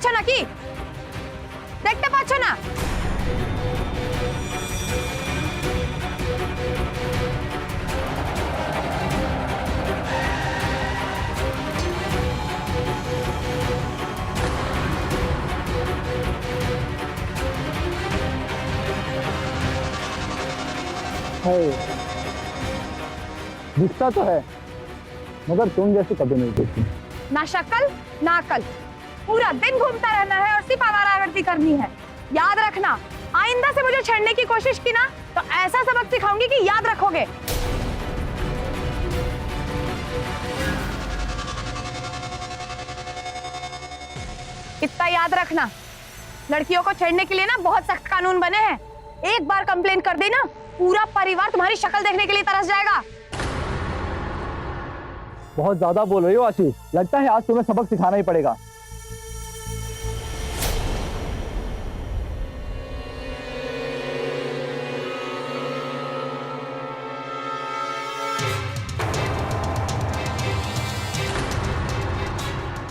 পাচ্ছ নাকি? দেখতে পাচ্ছ না? दिखता तो है मगर तुम जैसी कभी नहीं देखी। ना शक्ल ना अकल, पूरा दिन घूमता रहना है और सिर्फ आवारागर्दी करनी है। याद रखना, आइंदा से मुझे छेड़ने की कोशिश की ना तो ऐसा सबक सिखाऊंगी कि याद रखोगे। इतना याद रखना, लड़कियों को छेड़ने के लिए ना बहुत सख्त कानून बने हैं। एक बार कंप्लेन कर दी ना, पूरा परिवार तुम्हारी शक्ल देखने के लिए तरस जाएगा। बहुत ज्यादा बोल रही हो आशी, लगता है आज तुम्हें सबक सिखाना ही पड़ेगा।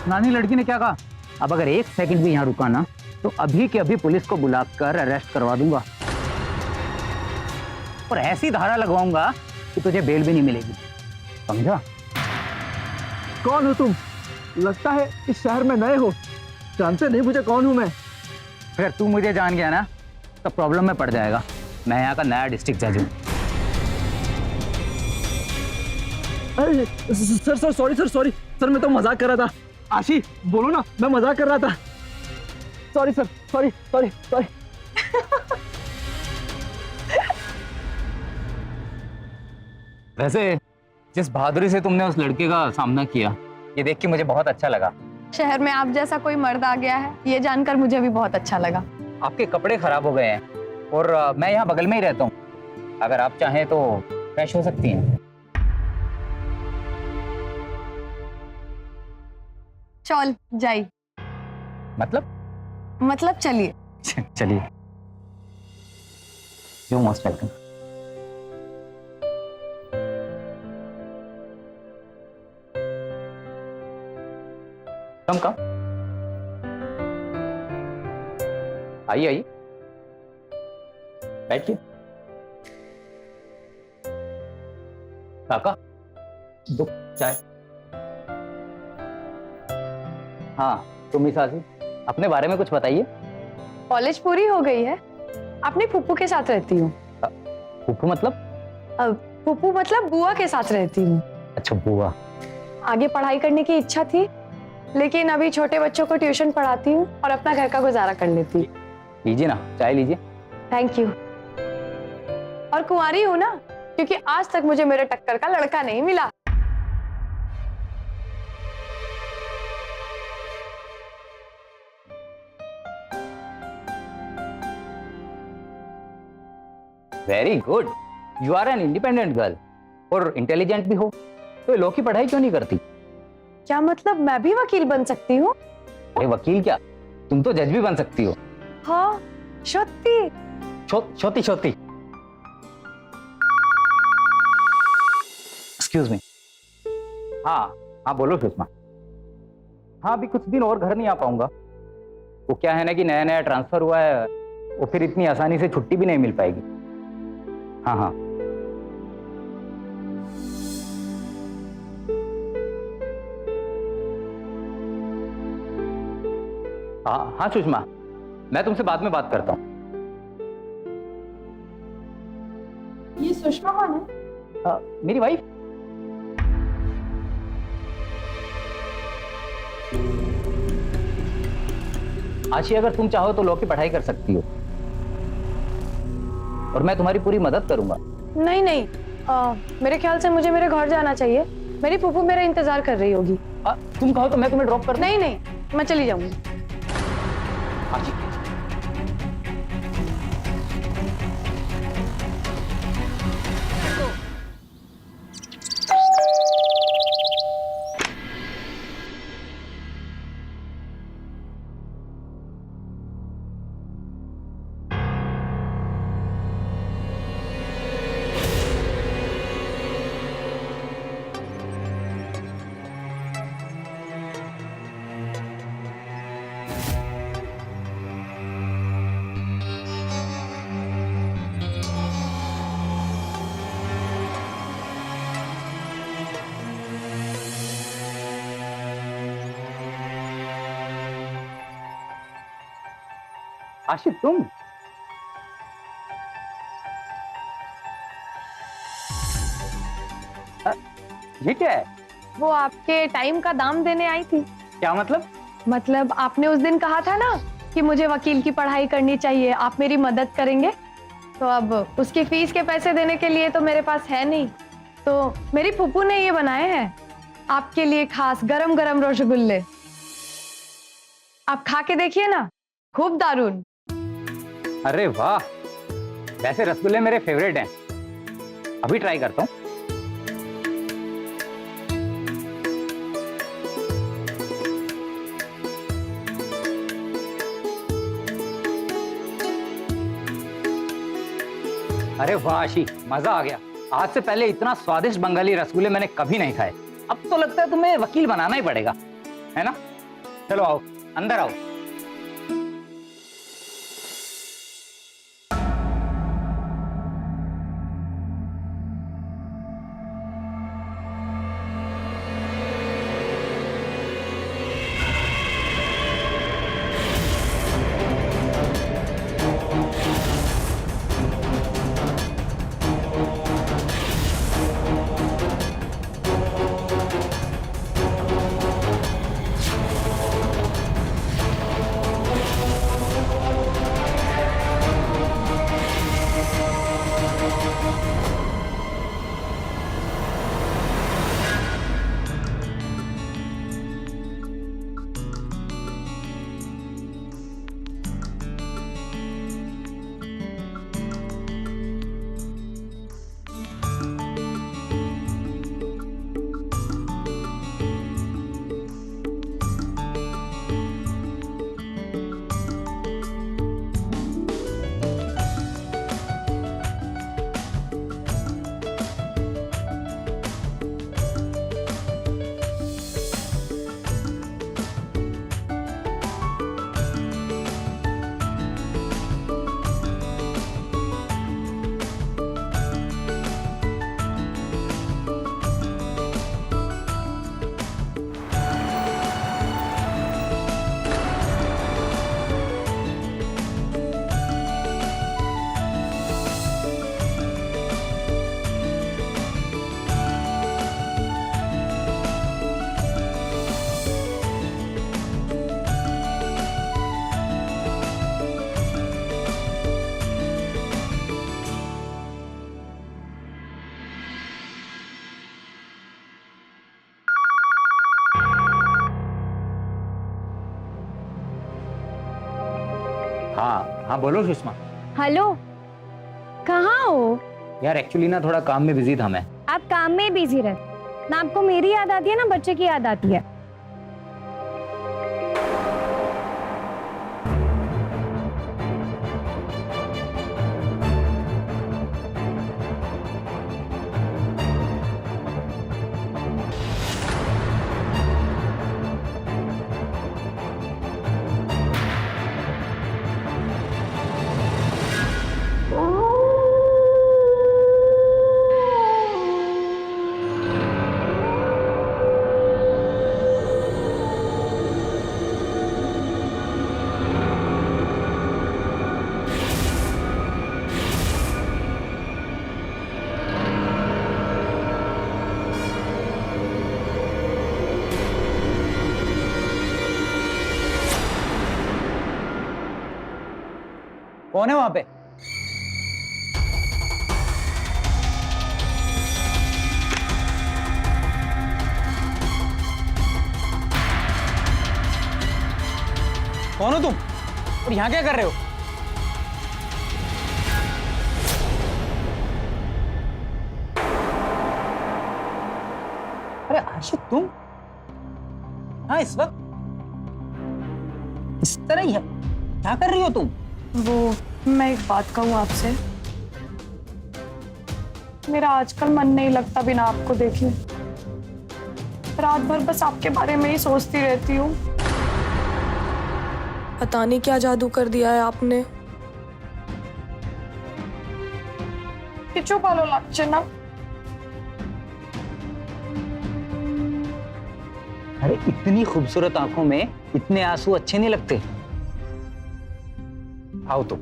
नानी लड़की ने क्या कहा? अब अगर एक सेकंड भी यहाँ रुका ना तो अभी के अभी पुलिस को बुलाकर अरेस्ट करवा दूंगा और ऐसी धारा लगवाऊंगा कि तुझे बेल भी नहीं मिलेगी, समझा? कौन हो तुम? लगता है इस शहर में नए हो, जानते नहीं मुझे कौन हूं मैं। अगर तू मुझे जान गया ना तो प्रॉब्लम में पड़ जाएगा। मैं यहाँ का नया डिस्ट्रिक्ट जज हूँ। अरे सर सॉरी सर, मैं तो मजाक कर रहा था। आशी बोलो ना, मैं मजाक कर रहा था। Sorry sir, sorry. वैसे जिस बहादुरी से तुमने उस लड़के का सामना किया, ये देख के मुझे बहुत अच्छा लगा। शहर में आप जैसा कोई मर्द आ गया है, ये जानकर मुझे भी बहुत अच्छा लगा। आपके कपड़े खराब हो गए हैं और मैं यहाँ बगल में ही रहता हूँ, अगर आप चाहें तो फ्रेश हो सकती हैं। चल जाइए। मतलब चलिए। चलिए। You most welcome. कम आइए बैठिए। काका दो चाय। हाँ तुम ही सासी, अपने बारे में कुछ बताइए। कॉलेज पूरी हो गई है, अपनी फूफू के साथ रहती हूँ। फूफू मतलब? फूफू मतलब बुआ के साथ रहती हूँ। अच्छा बुआ। आगे पढ़ाई करने की इच्छा थी, लेकिन अभी छोटे बच्चों को ट्यूशन पढ़ाती हूँ और अपना घर का गुजारा कर लेती हूँ। लीजिए ना चाय लीजिए। Thank you. और कुंवारी हूँ ना, क्योंकि आज तक मुझे मेरे टक्कर का लड़का नहीं मिला। Very good, you are an independent girl और इंटेलिजेंट भी हो, तो लॉ की पढ़ाई क्यों नहीं करती? क्या मतलब मैं भी वकील बन सकती हूँ? अरे वकील क्या, तुम तो जज भी बन सकती हो। हाँ सत्ती। छोटी एक्सक्यूज मी। हाँ बोलो सुषमा। हाँ अभी कुछ दिन और घर नहीं आ पाऊंगा। वो क्या है ना कि नया ट्रांसफर हुआ है, वो फिर इतनी आसानी से छुट्टी भी नहीं मिल पाएगी। हाँ सुषमा, मैं तुमसे बाद में बात करता हूँ। ये सुषमा कौन है? मेरी वाइफ। आशी अगर तुम चाहो तो लॉ की पढ़ाई कर सकती हो और मैं तुम्हारी पूरी मदद करूंगा। नहीं, मेरे ख्याल से मुझे मेरे घर जाना चाहिए। मेरी फूफू मेरा इंतजार कर रही होगी। तुम कहो तो मैं तुम्हें ड्रॉप कर दूं। नहीं, मैं चली जाऊंगी। आशी आशिक तुम? ये क्या है? वो आपके टाइम का दाम देने आई थी। क्या मतलब? मतलब आपने उस दिन कहा था ना कि मुझे वकील की पढ़ाई करनी चाहिए, आप मेरी मदद करेंगे। तो अब उसकी फीस के पैसे देने के लिए तो मेरे पास है नहीं, तो मेरी फूफू ने ये बनाए हैं आपके लिए खास गरम गरम रसगुल्ले। आप खा के देखिए ना, खूब दारुण। अरे वाह, वैसे रसगुल्ले मेरे फेवरेट हैं, अभी ट्राई करता हूँ। अरे वाह आशी, मजा आ गया। आज से पहले इतना स्वादिष्ट बंगाली रसगुल्ले मैंने कभी नहीं खाए। अब तो लगता है तुम्हें वकील बनाना ही पड़ेगा, है ना? चलो आओ, अंदर आओ। हाँ हाँ, बोलो सुषमा। हेलो, कहाँ हो? यार एक्चुअली ना थोड़ा काम में बिजी था मैं। आप काम में बिजी रहे ना, आपको मेरी याद आती है ना बच्चे की याद आती है। कौन है वहां पे? कौन हो तुम और यहाँ क्या कर रहे हो? अरे आशिक तुम, हाँ इस वक्त इस तरह ही है, क्या कर रही हो तुम? वो मैं एक बात कहूँ आपसे, मेरा आजकल मन नहीं लगता बिना आपको देखे। रात भर बस आपके बारे में ही सोचती रहती हूँ। पता नहीं क्या जादू कर दिया है आपने। কিছু ভালো লাগছে না। अरे इतनी खूबसूरत आंखों में इतने आंसू अच्छे नहीं लगते। आओ तो।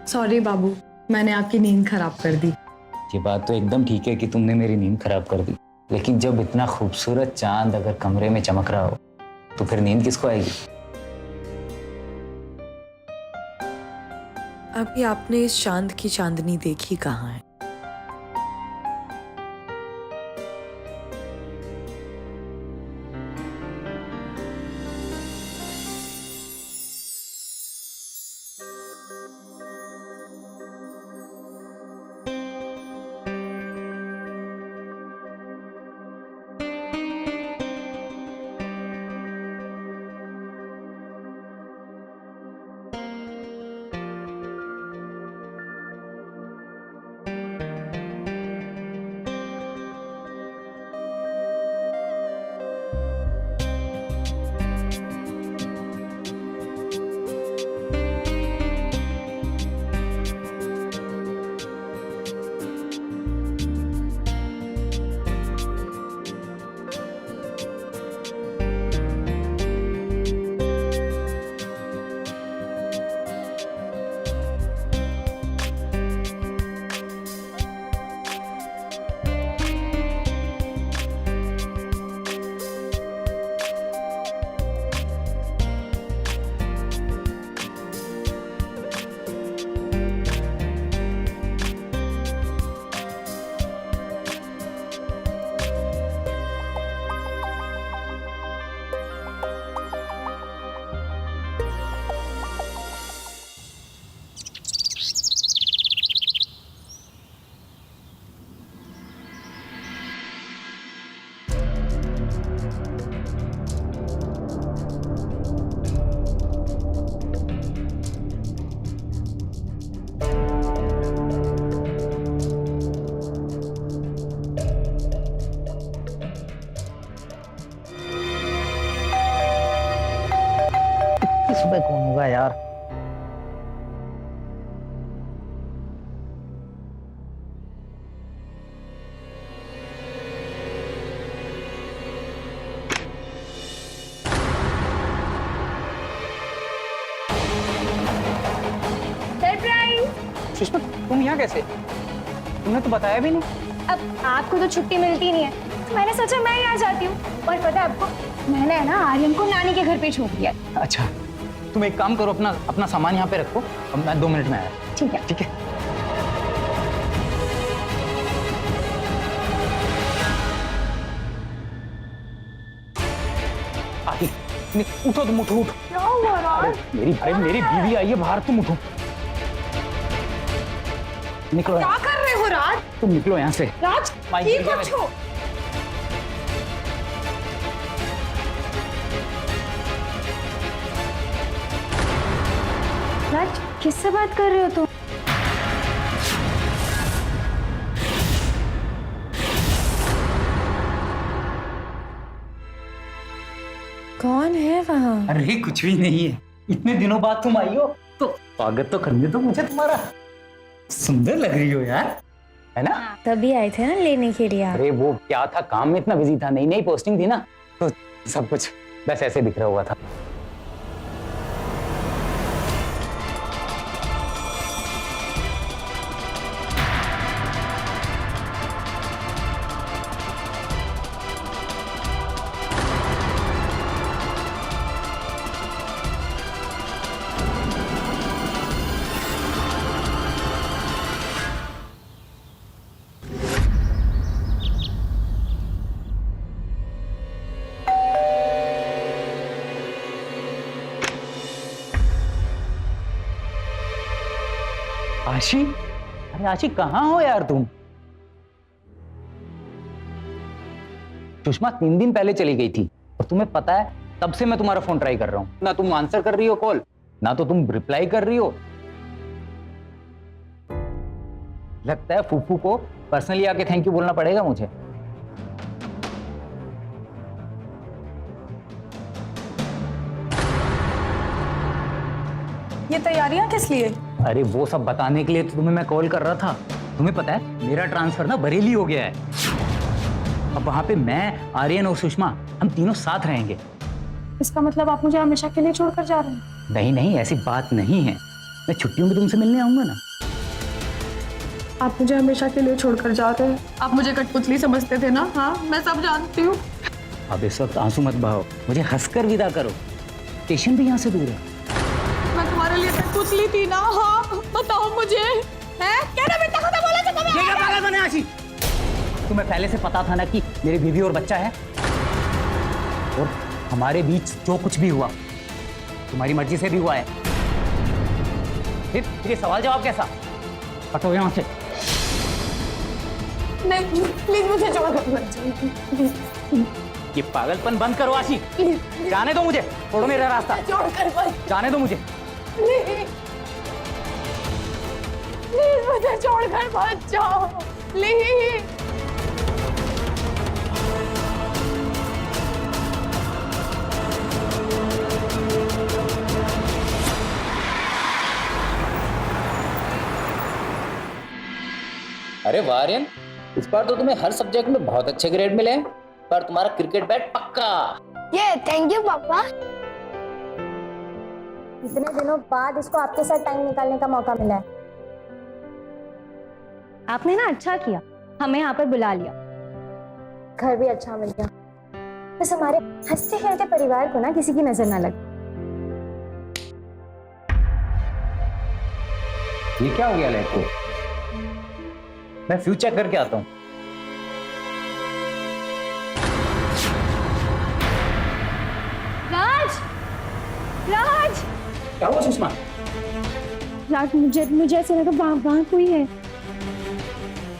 सॉरी बाबू, मैंने आपकी नींद खराब कर दी। ये बात तो एकदम ठीक है कि तुमने मेरी नींद खराब कर दी, लेकिन जब इतना खूबसूरत चांद अगर कमरे में चमक रहा हो तो फिर नींद किसको आएगी? अभी आपने इस चांद की चांदनी देखी कहाँ है? सुबह कौन होगा यार? सुषमा, तुम यहाँ कैसे? तुमने तो बताया भी नहीं। अब आपको तो छुट्टी मिलती नहीं है, तो मैंने सोचा मैं ही आ जाती हूँ। और पता है आपको, मैंने है ना आर्यन को नानी के घर पे छोड़ दिया। अच्छा, तुम एक काम करो, अपना सामान यहाँ पे रखो, अब मैं 2 मिनट में आया। ठीक है। ठीक है। आगे, उठो तुम, उठो उठो। क्या हुआ राज? मेरी बीवी आई है बाहर, तुम उठो। निकलो। क्या कर रहे हो राज? तुम निकलो यहाँ से। राज माइक ठीक गिर गया हो मेरे। छो? राज किससे बात कर रहे हो तुम? कौन है वहाँ? अरे कुछ भी नहीं है, इतने दिनों बाद तुम आई हो तो स्वागत तो करने दो मुझे तुम्हारा। सुंदर लग रही हो यार, है ना? तभी आए थे ना लेने के लिए आप। अरे वो क्या था, काम में इतना बिजी था, नई नई पोस्टिंग थी ना, तो सब कुछ बस ऐसे दिख रहा हुआ था। आशी, अरे आशी कहाँ हो यार तुम? सुषमा 3 दिन पहले चली गई थी और तुम्हें पता है तब से मैं तुम्हारा फोन ट्राई कर रहा हूं, ना तुम आंसर कर रही हो कॉल, ना तो तुम रिप्लाई कर रही हो। लगता है फूफू को पर्सनली आके थैंक यू बोलना पड़ेगा मुझे। ये तैयारियां किस लिए? अरे वो सब बताने के लिए तो तुम्हें मैं कॉल कर रहा था। तुम्हें पता है मेरा ट्रांसफर ना बरेली हो गया है। अब वहां पे मैं, आर्यन और सुषमा हम तीनों साथ रहेंगे। इसका मतलब आप मुझे हमेशा के लिए छोड़कर जा रहे हैं? नहीं नहीं, ऐसी बात नहीं है। मैं छुट्टियों में तुमसे मिलने आऊंगा ना। आप मुझे हमेशा के लिए छोड़कर जा रहे हैं। आप मुझे कठपुतली समझते थे ना? हाँ, मैं सब जानती हूँ। अब इस वक्त आंसू मत बहाओ, मुझे हंसकर विदा करो। स्टेशन भी यहाँ से दूर है। मैं तुम्हारे लिए कठपुतली थी ना? हाँ, बताओ मुझे। है क्या ना बेटा को तो बोला था ये क्या पागल बने आशी? तुम्हें पहले से पता था ना कि मेरी बीवी और बच्चा है, और हमारे बीच जो कुछ भी हुआ तुम्हारी मर्जी से भी हुआ है। फिर ये सवाल जवाब कैसा? हटो यहाँ से। नहीं, प्लीज मुझे छोड़कर मत जाइए। ये पागलपन बंद करो आशी। जाने दो मुझे, छोड़ो मेरा रास्ता। छोड़कर मत, जाने दो मुझे। प्लीज मुझे छोड़कर मत जाओ, प्लीज। अरे वाह आर्यन, इस बार तो तुम्हें हर सब्जेक्ट में बहुत अच्छे ग्रेड मिले हैं, पर तुम्हारा क्रिकेट बैट पक्का। ये थैंक यू पापा। इतने दिनों बाद इसको आपके साथ टाइम निकालने का मौका मिला है। आपने ना अच्छा किया, हमें यहाँ पर बुला लिया। घर भी अच्छा मिल गया, बस हमारे हंसते खेलते परिवार को ना किसी की नजर ना लगे। ये क्या हो गया लैब को? मैं फ्यूज चेक करके आता हूँ। राज, राज, क्या हुआ सुषमा? राज, मुझे ऐसा लगा वहाँ कोई है।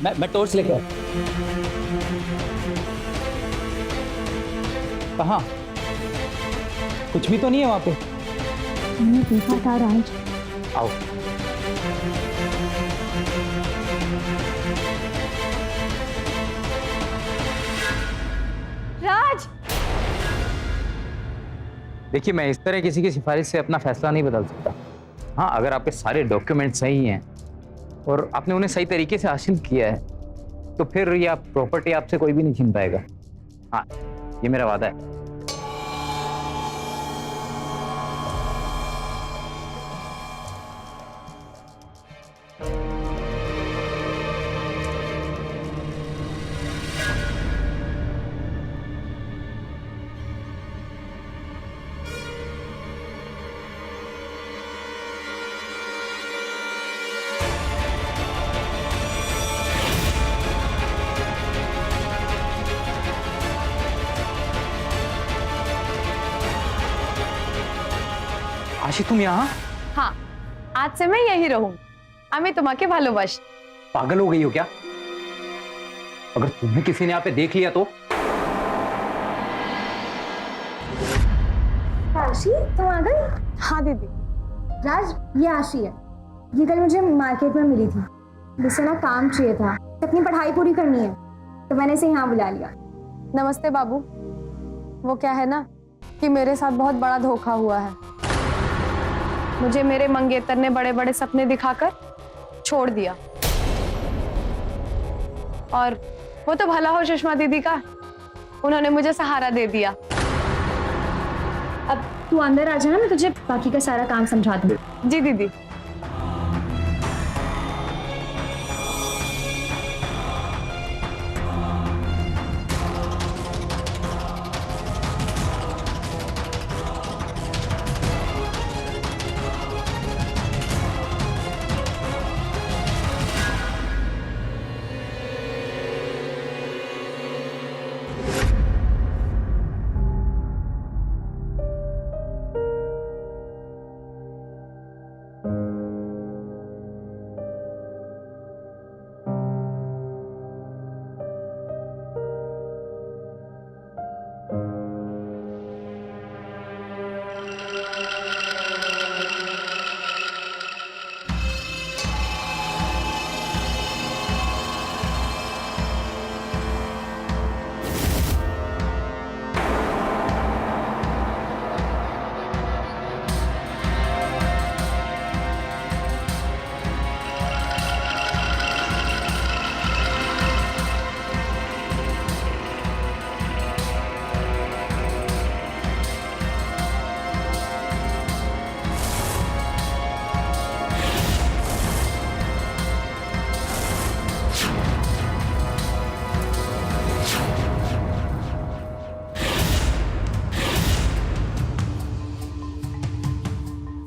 मैं टॉर्च लेके आऊँ। कहाँ? कुछ भी तो नहीं है वहां पे। मैंने देखा था राज। आओ। राज, देखिए, मैं इस तरह किसी की सिफारिश से अपना फैसला नहीं बदल सकता। हाँ, अगर आपके सारे डॉक्यूमेंट सही हैं और आपने उन्हें सही तरीके से हासिल किया है, तो फिर यह प्रॉपर्टी आपसे कोई भी नहीं छीन पाएगा। हाँ, ये मेरा वादा है। आशी, तुम यहाँ? हाँ, आज से मैं यही रहूंगी। আমি তোমাকে ভালোবাসি। पागल हो गई हो क्या? अगर तुम्हें किसी ने यहाँ पे देख लिया तो? आशी, तुम आ गई? हाँ दीदी। राज, ये आशी है। ये कल मुझे मार्केट में मिली थी। जिससे ना काम चाहिए था, अपनी पढ़ाई पूरी करनी है, तो मैंने इसे यहाँ बुला लिया। नमस्ते बाबू। वो क्या है ना कि मेरे साथ बहुत बड़ा धोखा हुआ है। मुझे मेरे मंगेतर ने बड़े बड़े सपने दिखाकर छोड़ दिया, और वो तो भला हो सुषमा दीदी का, उन्होंने मुझे सहारा दे दिया। अब तू अंदर आ जाना, मैं तुझे बाकी का सारा काम समझा दूँ। जी दीदी।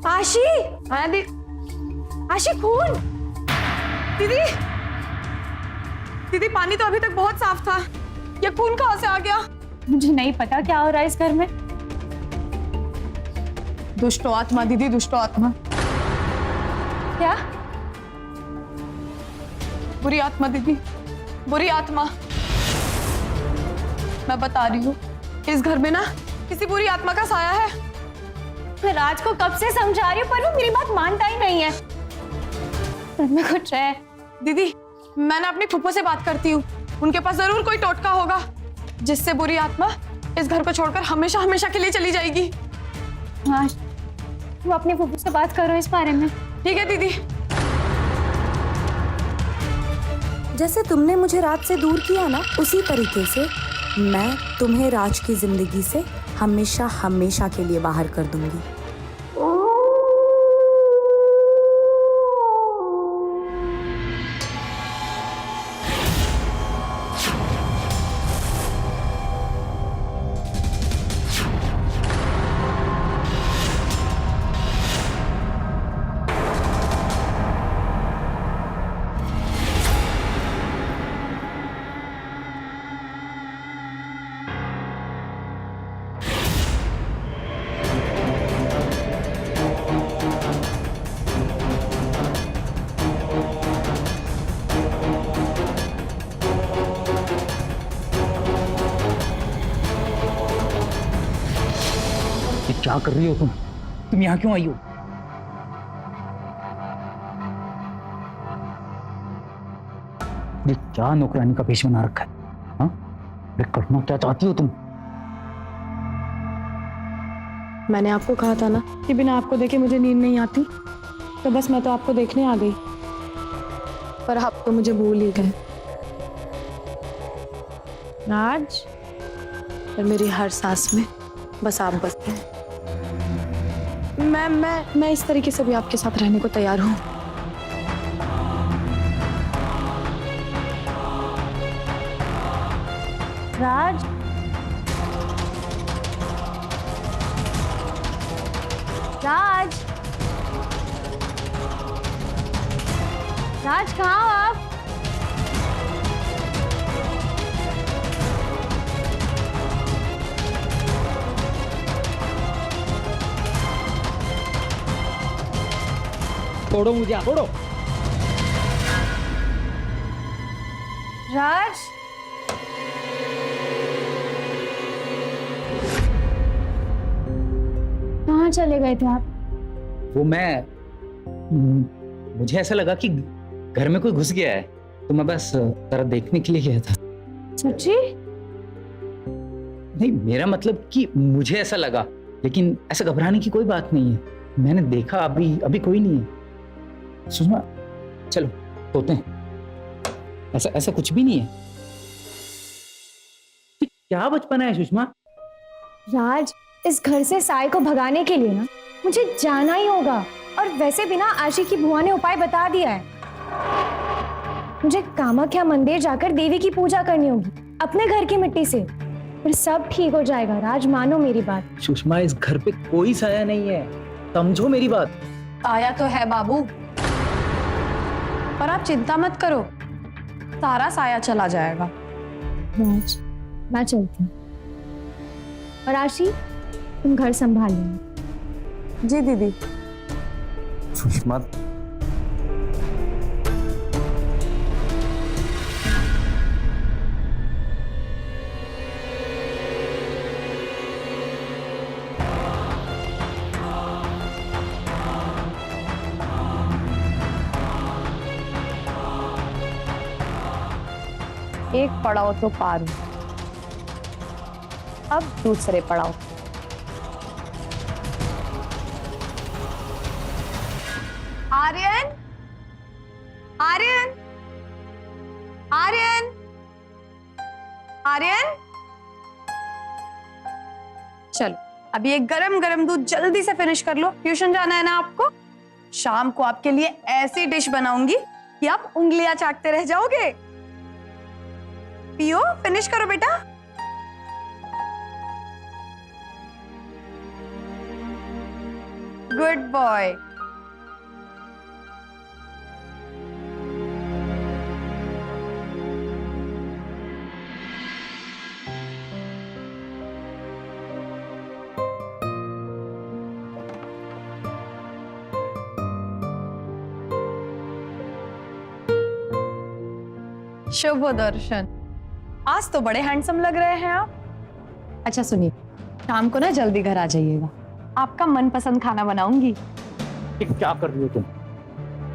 आशी, हाँ दी आशी खून। दीदी दीदी पानी तो अभी तक बहुत साफ था, ये खून कहाँ से आ गया? मुझे नहीं पता क्या हो रहा है इस घर में। दुष्टो आत्मा दीदी, दुष्टो आत्मा। क्या? बुरी आत्मा दीदी, बुरी आत्मा। मैं बता रही हूँ, इस घर में ना किसी बुरी आत्मा का साया है। मैं राज को कब से समझा रही हूँ पर वो मेरी बात मानता ही नहीं है। घर में कुछ है। दीदी मैं ना अपनी फूफो से बात करती हूँ, उनके पास जरूर कोई टोटका होगा जिससे बुरी आत्मा इस घर को छोड़कर हमेशा हमेशा के लिए चली जाएगी। हाँ, तू अपने फूफू से बात करो इस बारे में। ठीक है दीदी। जैसे तुमने मुझे राज से दूर किया ना, उसी तरीके से मैं तुम्हें राज की जिंदगी से हमेशा हमेशा के लिए बाहर कर दूंगी। ये क्या कर रही हो तुम? तुम यहाँ क्यों आई हो? ये क्या नौकरानी का पेश बना रखा है? हाँ, ये करना क्या चाहती हो तुम? मैंने आपको कहा था ना कि बिना आपको देखे मुझे नींद नहीं आती, तो बस मैं तो आपको देखने आ गई, पर आप तो मुझे भूल ही गए। राज, पर मेरी हर सांस में बस आप बसते हैं। मैं इस तरीके से भी आपके साथ रहने को तैयार हूँ। राज, राज, राज कहाँ हो आप? छोड़ो मुझे, छोड़ो। राज, कहाँ चले गए थे आप? वो मुझे ऐसा लगा कि घर में कोई घुस गया है, तो मैं बस जरा देखने के लिए गया था। सच्ची? नहीं, मेरा मतलब कि मुझे ऐसा लगा, लेकिन ऐसा घबराने की कोई बात नहीं है। मैंने देखा अभी कोई नहीं है। सुषमा, चलो सोते हैं। ऐसा कुछ भी नहीं है। क्या बचपना है सुषमा? राज, इस घर से साय को भगाने के लिए ना मुझे जाना ही होगा, और वैसे भी ना आशी की बुआ ने उपाय बता दिया है। मुझे कामाख्या मंदिर जाकर देवी की पूजा करनी होगी अपने घर की मिट्टी से, फिर सब ठीक हो जाएगा। राज, मानो मेरी बात। सुषमा, इस घर पे कोई साया नहीं है, समझो मेरी बात। आया तो है बाबू, पर आप चिंता मत करो, सारा साया चला जाएगा। राज, मैं चलती हूँ, और आशी तुम घर संभाल लेना। जी दीदी। सुषमा, एक पड़ाव तो पार हुआ, अब दूसरे पड़ाव। आर्यन, आर्यन, आर्यन, आर्यन, चलो अभी एक गरम गरम दूध जल्दी से फिनिश कर लो, ट्यूशन जाना है ना आपको। शाम को आपके लिए ऐसी डिश बनाऊंगी कि आप उंगलियां चाटते रह जाओगे। पियो, फिनिश करो बेटा। Good boy. शुभ दर्शन, आज तो बड़े हैंडसम लग रहे हैं आप। अच्छा सुनिए, शाम को ना जल्दी घर आ जाइएगा, आपका मनपसंद खाना बनाऊंगी। ये क्या कर रही हो तुम?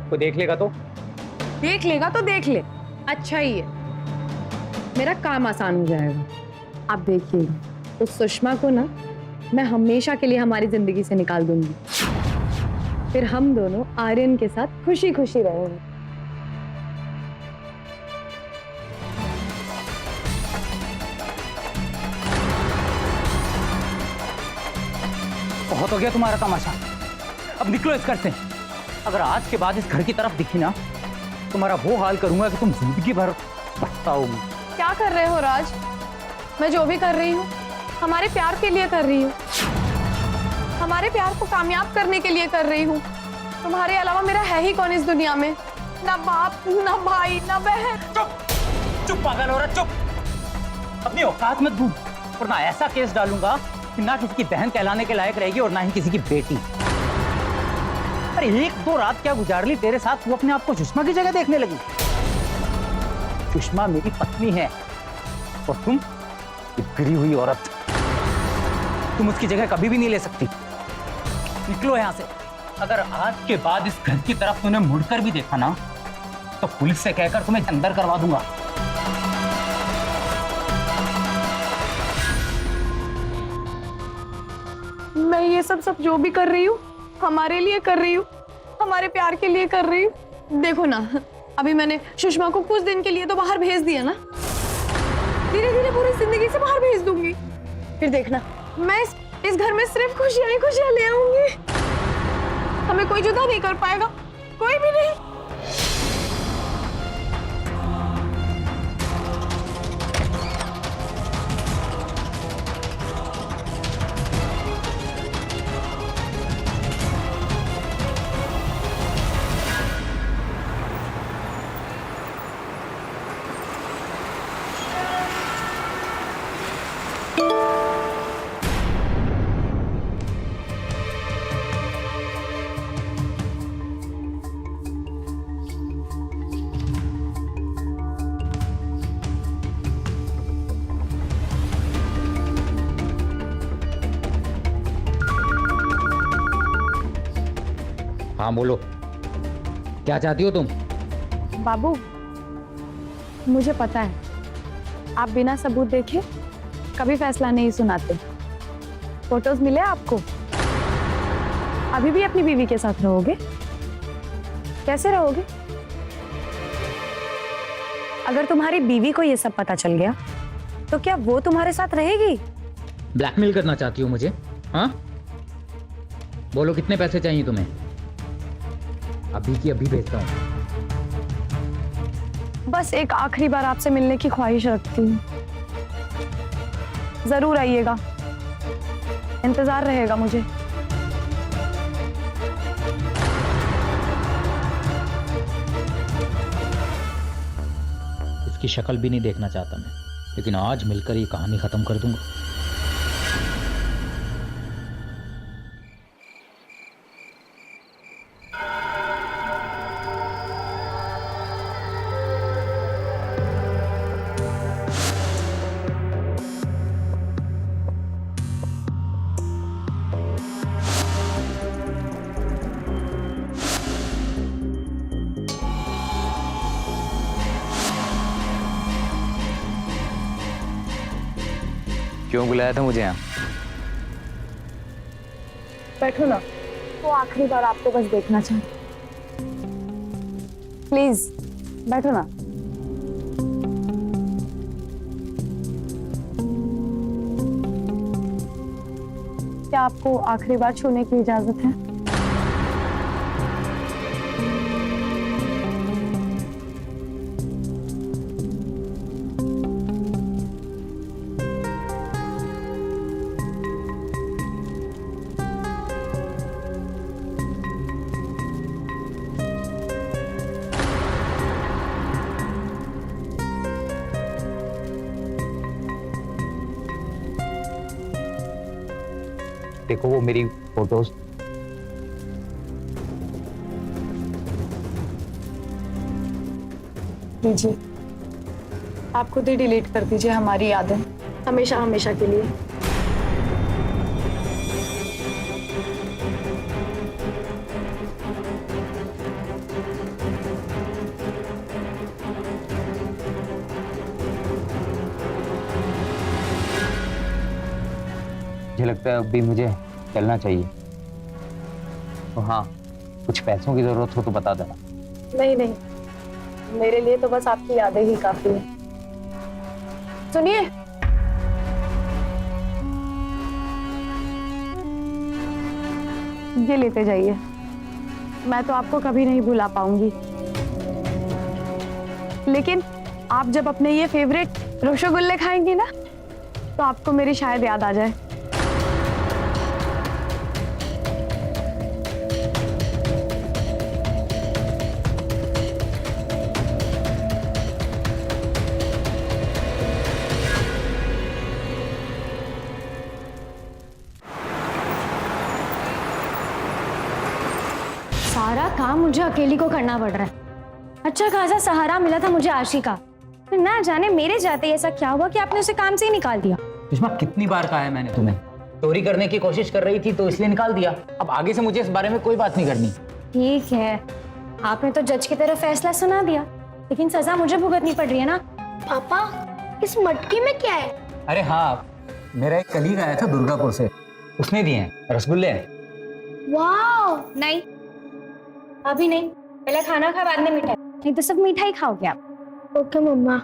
कोई देख लेगा तो? देख लेगा तो देख ले, अच्छा ही है, मेरा काम आसान हो जाएगा। आप देखिएगा, उस सुषमा को ना मैं हमेशा के लिए हमारी जिंदगी से निकाल दूंगी, फिर हम दोनों आर्यन के साथ खुशी खुशी रहेंगे। बहुत हो गया तुम्हारा तमाशा, अब निकलो इस घर से। अगर आज के बाद इस घर की तरफ दिखी ना, तुम्हारा वो हाल करूंगा कि तुम जिंदगी भर पछताओगी। क्या कर रहे हो राज? मैं जो भी कर रही हूँ हमारे प्यार के लिए कर रही हूँ, हमारे प्यार को कामयाब करने के लिए कर रही हूँ। तुम्हारे अलावा मेरा है ही कौन इस दुनिया में? ना बाप, ना भाई, ना बहन। चुप चुप पागल औरत, चुप। अपनी औकात मत भूल, वरना ऐसा केस डालूंगा कि ना किसी की बहन कहलाने के लायक रहेगी और ना ही किसी की बेटी। अरे एक दो रात क्या गुजार ली तेरे साथ, तू अपने आप को सुषमा की जगह देखने लगी। सुषमा मेरी पत्नी है और तुम एक गिरी हुई औरत, तुम उसकी जगह कभी भी नहीं ले सकती। निकलो यहां से। अगर आज के बाद इस घर की तरफ तूने मुड़कर भी देखा ना, तो पुलिस से कहकर तुम्हें अंदर करवा दूंगा। मैं ये सब जो भी कर रही हूँ हमारे लिए कर रही हूँ, हमारे प्यार के लिए कर रही हूँ। देखो ना, अभी मैंने सुषमा को कुछ दिन के लिए तो बाहर भेज दिया ना, धीरे धीरे पूरी जिंदगी से बाहर भेज दूंगी। फिर देखना, मैं इस घर में सिर्फ खुशियां ही खुशियां ले आऊंगी। हमें कोई जुदा नहीं कर पाएगा, कोई भी नहीं। हाँ बोलो, क्या चाहती हो तुम? बाबू, मुझे पता है आप बिना सबूत देखे कभी फैसला नहीं सुनाते। फोटोज मिले आपको? अभी भी अपनी बीवी के साथ रहोगे? कैसे रहोगे? अगर तुम्हारी बीवी को ये सब पता चल गया तो क्या वो तुम्हारे साथ रहेगी? ब्लैकमेल करना चाहती हो मुझे? हाँ बोलो, कितने पैसे चाहिए तुम्हें? अभी की अभी भेजता हूँ। बस एक आखिरी बार आपसे मिलने की ख्वाहिश रखती हूँ, जरूर आइएगा, इंतजार रहेगा मुझे। उसकी शक्ल भी नहीं देखना चाहता मैं, लेकिन आज मिलकर ये कहानी खत्म कर दूंगा। क्यों बुलाया था मुझे यहाँ? बैठो ना, वो आखिरी बार आपको बस देखना चाहती। प्लीज बैठो ना। क्या आपको आखिरी बार छूने की इजाजत है? देखो वो मेरी फोटोज। लीजिए, आप खुद ही डिलीट कर दीजिए हमारी यादें हमेशा हमेशा के लिए। मुझे लगता है अभी मुझे चलना चाहिए। तो हाँ, कुछ पैसों की जरूरत हो तो बता देना। नहीं नहीं, मेरे लिए तो बस आपकी यादें ही काफी है। सुनिए, ये लेते जाइए, मैं तो आपको कभी नहीं भुला पाऊंगी, लेकिन आप जब अपने ये फेवरेट रसगुल्ले खाएंगी ना, तो आपको मेरी शायद याद आ जाए। सारा काम मुझे अकेली को करना पड़ रहा है। अच्छा खासा सहारा मिला था मुझे आशी का, तो ना जाने मेरे जाते ऐसा क्या हुआ कि आपने उसे काम से ही निकाल दिया। सुषमा, कितनी बार कहा है मैंने तुम्हें, चोरी करने की कोशिश कर रही थी तो इसलिए निकाल दिया। अब आगे से मुझे इस बारे में कोई बात नहीं करनी। ठीक है, आपने तो जज की तरह फैसला सुना दिया, लेकिन सजा मुझे भुगतनी पड़ रही है ना। पापा, इस मटकी में क्या है? अरे हाँ, मेरा एक कलीग आया था दुर्गापुर से, उसने दिए हैं रसगुल्ले। वाह, नहीं, अभी नहीं, पहले खाना खा बाद में मिठाई, नहीं तो सब मिठाई खाओगे आप। ओके मम्मा।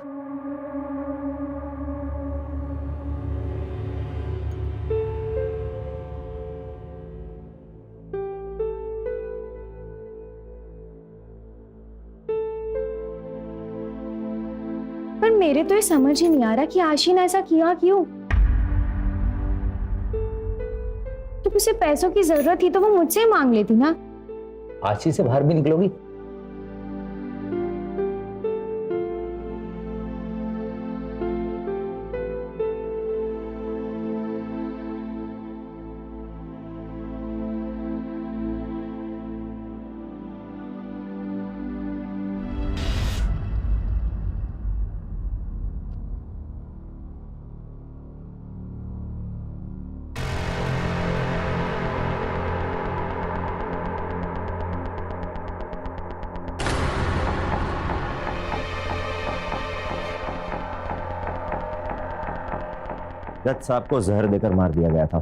पर मेरे तो ये समझ ही नहीं आ रहा कि आशी ने ऐसा किया क्यों। तो उसे पैसों की जरूरत थी तो वो मुझसे ही मांग लेती ना। आशी से बाहर भी निकलोगी? जज साहब को जहर देकर मार दिया गया था।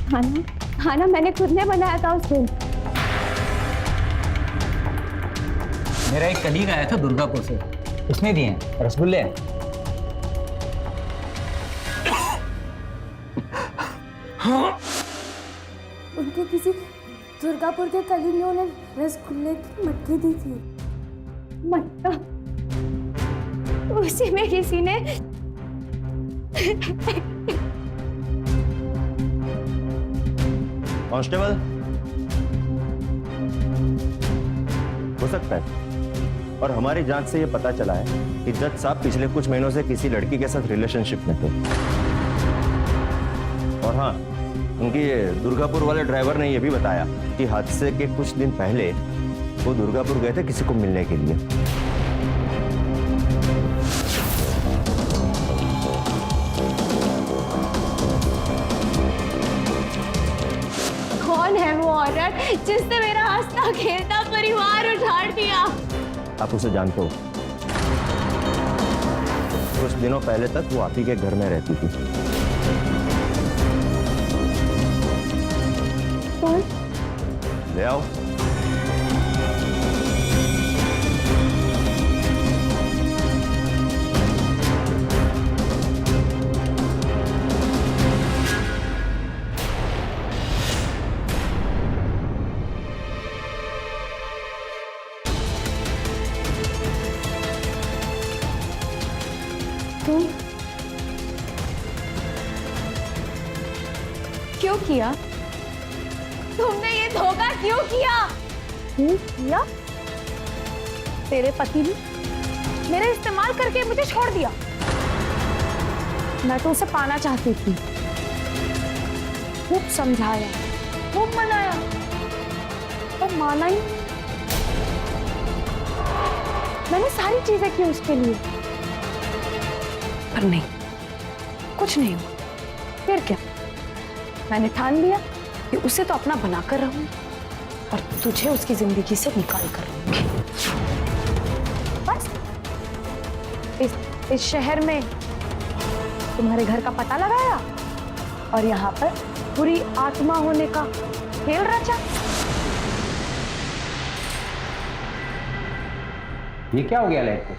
खाना खाना मैंने खुद ने बनाया था उस दिन। मेरा एक कलीग आया था दुर्गापुर से, उसने दिए हैं रसगुल्ले। उनको किसी दुर्गापुर के कलीग ने उन्हें रसगुल्ले की मटकी दी थी। मटका उसी में किसी ने कांस्टेबल, हो सकता है, और हमारी जांच से यह पता चला है कि जज साहब पिछले कुछ महीनों से किसी लड़की के साथ रिलेशनशिप में थे। और हाँ, उनकी दुर्गापुर वाले ड्राइवर ने यह भी बताया कि हादसे के कुछ दिन पहले वो दुर्गापुर गए थे किसी को मिलने के लिए। कौन है वो औरत जिसने मेरा हंसता खेलता परिवार उजाड़ दिया? आप उसे जानते हो? कुछ दिनों पहले तक वो आप ही के घर में रहती थी। कौन? ले आओ। तुम क्यों किया? तुमने ये धोखा क्यों किया? किया? तेरे पति ने करके मुझे छोड़ दिया। मैं तो उसे पाना चाहती थी, खूब समझाया, खूब मनाया, पर माना ही। मैंने सारी चीजें की उसके लिए, पर नहीं, कुछ नहीं हुआ। फिर क्या, मैंने ठान लिया कि उसे तो अपना बनाकर रहूंगी और तुझे उसकी जिंदगी से निकाल कर रहूंगी। बस इस शहर में तुम्हारे घर का पता लगाया और यहाँ पर बुरी आत्मा होने का खेल रचा। ये क्या हो गया लाइट को?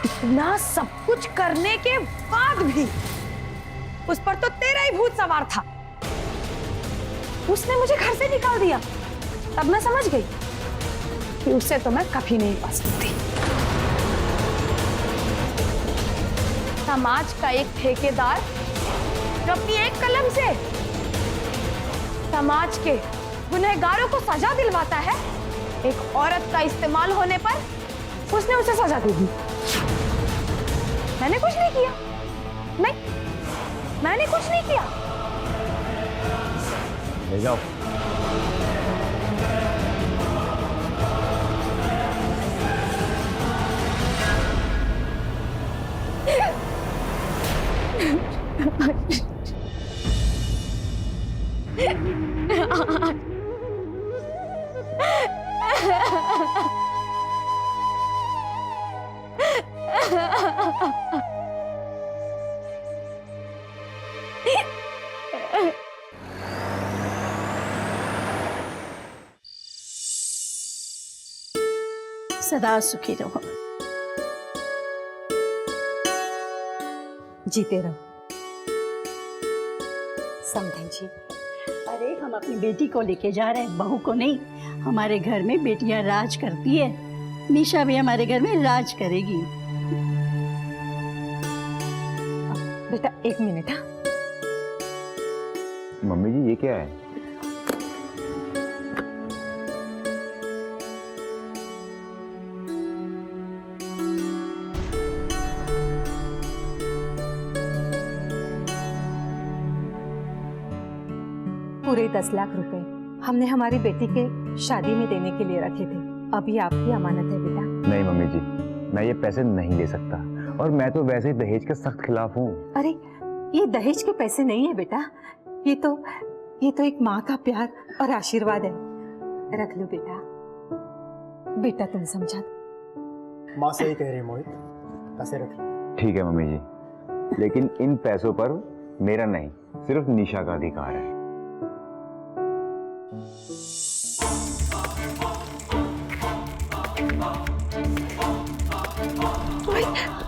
इतना सब कुछ करने के बाद भी उस पर तो तेरा ही भूत सवार था। उसने मुझे घर से निकाल दिया। तब मैं समझ गई कि उससे तो मैं कभी नहीं पा सकती। समाज का एक ठेकेदार जो अपनी एक कलम से समाज के गुनहगारों को सजा दिलवाता है, एक औरत का इस्तेमाल होने पर उसने उसे सजा दे दी। मैंने कुछ नहीं किया, नहीं, मैंने कुछ नहीं किया। ले जाओ। सदा सुखी रहो। जीते रहो। समझे जी? अरे हम अपनी बेटी को लेके जा रहे हैं, बहू को नहीं। हमारे घर में बेटियां राज करती है, निशा भी हमारे घर में राज करेगी। बेटा एक मिनट। हाँ, मम्मी जी ये क्या है? पूरे 10 लाख रुपए हमने हमारी बेटी के शादी में देने के लिए रखे थे। अभी आपकी अमानत है बेटा। नहीं मम्मी जी, मैं ये पैसे नहीं ले सकता, और मैं तो वैसे ही दहेज के सख्त खिलाफ हूँ। अरे ये दहेज के पैसे नहीं है बेटा, ये तो एक माँ का प्यार और आशीर्वाद है। रख लो बेटा। बेटा तुम समझा। माँ सही कह रही है मोहित, पैसे रख लो। ठीक है मम्मी जी, लेकिन इन पैसों पर मेरा नहीं, सिर्फ निशा का अधिकार है।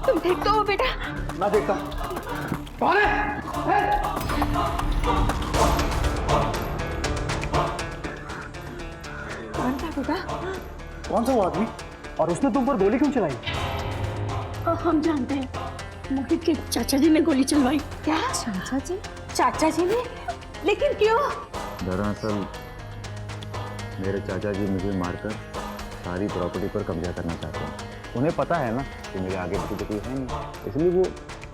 तुम ठीक तो हो बेटा? मैं देखता हूँ। कौन है? कौन था बेटा? कौन सा वो आदमी? और उसने तुम पर गोली क्यों चलाई? हम जानते हैं, मोहित के चाचा जी ने गोली चलवाई। क्या चाचा जी? चाचा जी ने? लेकिन क्यों? दरअसल मेरे चाचा जी मुझे मारकर सारी प्रॉपर्टी पर कब्जा करना चाहते हैं। उन्हें पता है ना कि मेरे आगे बच्चे तो कोई है नहीं, इसलिए वो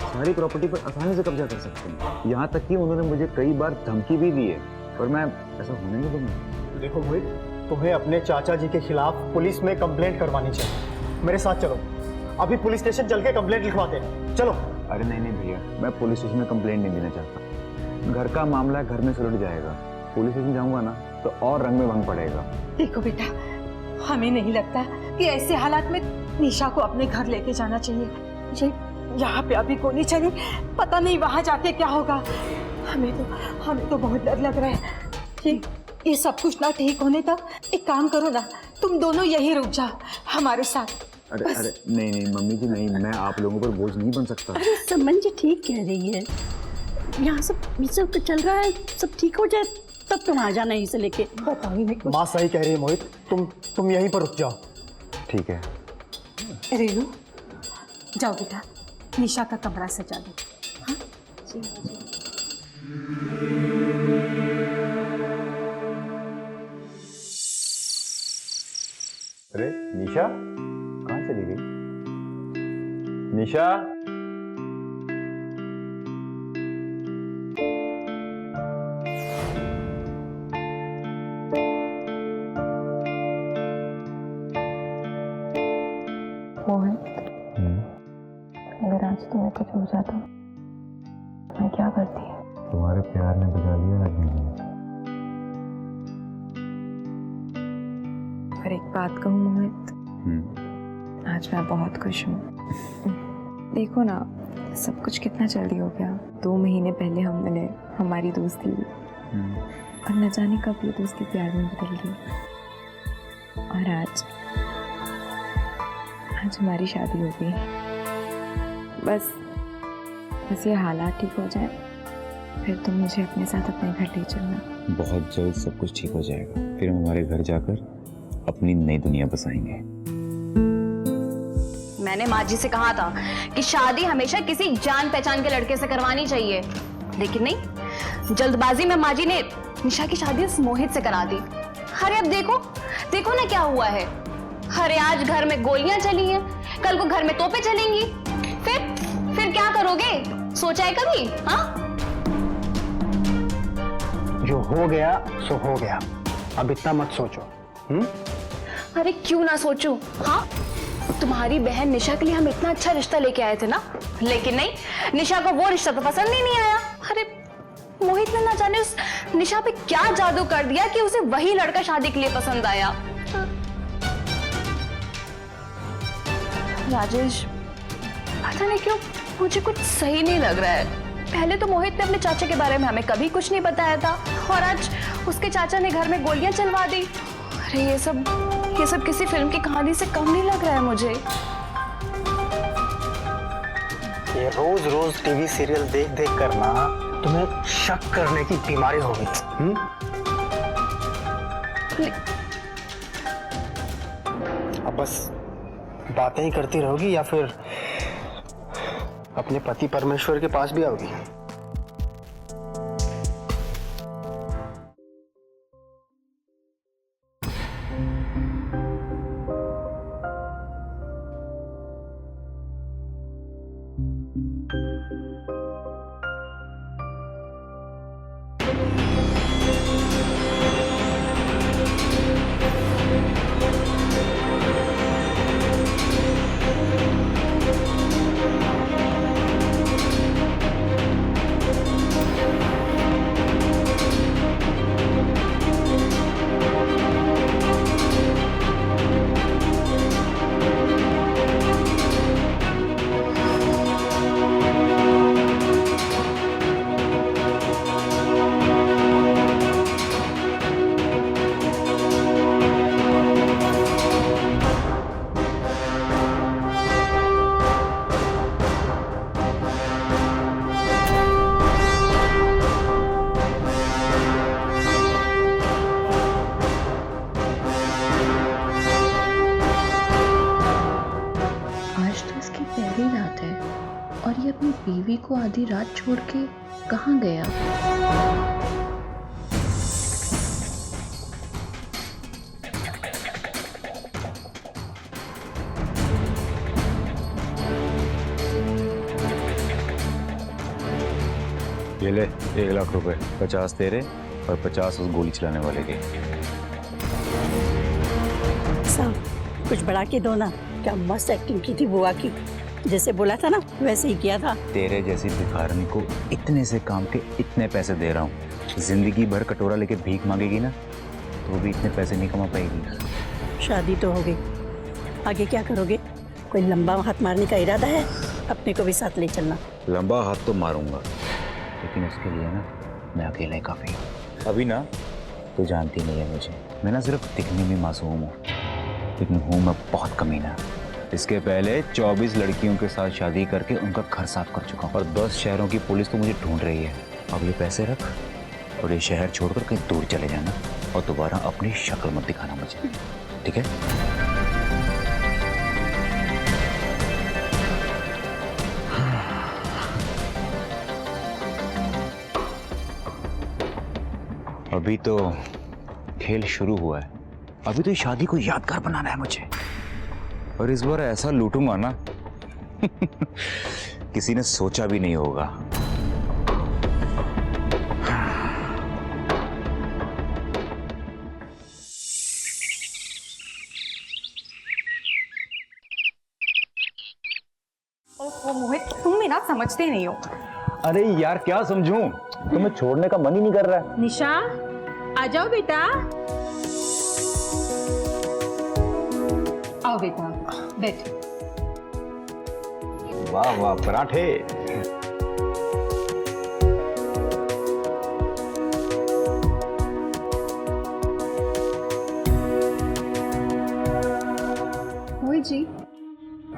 सारी प्रॉपर्टी पर आसानी से कब्जा कर सकते हैं। यहाँ तक कि उन्होंने मुझे कई बार धमकी भी दी है, पर मैं ऐसा होने नहीं दूंगा। देखो मोहित, तुम्हें अपने चाचा जी के खिलाफ पुलिस में कंप्लेंट करवानी चाहिए। मेरे साथ चलो, अभी पुलिस स्टेशन चल के कंप्लेंट लिखवाते हैं। चलो। अरे नहीं भैया, मैं पुलिस स्टेशन में कंप्लेंट नहीं देना चाहता। घर का मामला घर में सुलझ जाएगा। पुलिस स्टेशन जाऊंगा ना तो और रंग में भंग पड़ेगा। देखो बेटा, हमें नहीं लगता कि ऐसे हालात में निशा को अपने घर लेके जाना चाहिए। ये यहाँ पे अभी गोली चली, पता नहीं वहां जाके क्या होगा। हमें तो बहुत डर लग रहा है। ये सब कुछ ना ठीक होने तक एक काम करो ना, तुम दोनों यहीं रुक जाओ हमारे साथ। अरे नहीं मम्मी जी नहीं, मैं आप लोगों पर बोझ नहीं बन सकता। अरे समन जी ठीक कह रही है, यहाँ सब तो चल रहा है, सब ठीक हो जाए तब तुम आ जाना इसे लेके। बताओ ही नहीं कुछ। माँ सही कह रही है मोहित, तुम यहीं पर रुक जाओ। ठीक है। रेनू, जाओ बेटा, निशा का कमरा सजा दो। हाँ? अरे निशा कहाँ चली गई? निशा, अगर आज तुम्हें कुछ हो जाता मैं क्या करती? तुम्हारे प्यार ने बजा लिया रजनी। पर एक बात कहूँ मोहित, आज मैं बहुत खुश हूँ। देखो ना, सब कुछ कितना जल्दी हो गया। 2 महीने पहले हम मिले, हमारी दोस्ती हुई और न जाने कब ये दोस्ती प्यार में बदल गई। और आज हमारी शादी हो गई। बस ये हालात ठीक हो जाए, फिर तुम मुझे अपने साथ अपने घर ले चलना। बहुत जल्द सब कुछ ठीक हो जाएगा, फिर हम हमारे घर जाकर अपनी नई दुनिया बसाएंगे। मैंने माँ जी से कहा था कि शादी हमेशा किसी जान पहचान के लड़के से करवानी चाहिए, लेकिन नहीं, जल्दबाजी में माँ जी ने निशा की शादी उस मोहित से करा दी। अरे अब देखो ना क्या हुआ है। अरे आज घर में गोलियां चली हैं, कल को घर में तोपें चलेंगी, फिर क्या करोगे? सोचा है कभी? हाँ, जो हो गया सो हो गया, अब इतना मत सोचो। अरे क्यों ना सोचूं? हाँ, तुम्हारी बहन निशा के लिए हम इतना अच्छा रिश्ता लेके आए थे ना, लेकिन नहीं, निशा को वो रिश्ता तो पसंद ही नहीं आया। अरे मोहित ने ना जाने उस निशा पे क्या जादू कर दिया कि उसे वही लड़का शादी के लिए पसंद आया। राजेश, पता नहीं क्यों मुझे कुछ सही नहीं लग रहा है। पहले तो मोहित ने अपने चाचा के बारे में हमें कभी कुछ नहीं बताया था, और आज उसके चाचा ने घर में गोलियां चलवा दी। अरे ये सब किसी फिल्म की कहानी से कम नहीं लग रहा है मुझे। ये रोज रोज टीवी सीरियल देख देख कर ना तुम्हें शक करने की बीमारी हो गई। अब बस बातें ही करती रहोगी या फिर अपने पति परमेश्वर के पास भी आओगी? अपनी बीवी को आधी रात छोड़ के कहाँ गया? ये ले 1 लाख रुपए, 50 तेरे और 50 उस गोली चलाने वाले के। साहब कुछ बढ़ा के दो ना। क्या मस्त एक्टिंग की थी बुआ की, जैसे बोला था ना वैसे ही किया था। तेरे जैसी भिखारनी को इतने से काम के इतने पैसे दे रहा हूँ, जिंदगी भर कटोरा लेके भीख मांगेगी ना तो भी इतने पैसे नहीं कमा पाएगी। शादी तो हो गई, आगे क्या करोगे? कोई लंबा हाथ मारने का इरादा है? अपने को भी साथ ले चलना। लंबा हाथ तो मारूंगा, लेकिन उसके लिए ना मैं अकेला ही काफ़ी हूँ। अभी ना तो जानती नहीं है मुझे, मैं ना सिर्फ दिखने में मासूम हूँ, लेकिन हूँ मैं बहुत कमीना। इसके पहले 24 लड़कियों के साथ शादी करके उनका घर साफ कर चुका हूँ और 10 शहरों की पुलिस तो मुझे ढूंढ रही है। अब ये पैसे रख और ये शहर छोड़कर कहीं दूर चले जाना और दोबारा अपनी शक्ल मत दिखाना मुझे, ठीक है? अभी तो खेल शुरू हुआ है, अभी तो इस शादी को यादगार बनाना है मुझे, और इस बार ऐसा लूटूंगा ना किसी ने सोचा भी नहीं होगा। ओह मोहित, तुम मेरा समझते नहीं हो। अरे यार क्या समझूं, तुम्हें छोड़ने का मन ही नहीं कर रहा है। निशा, आ जाओ बेटा। आओ बेटा, बैठ। वाह वाह, पराठे। मोहित जी,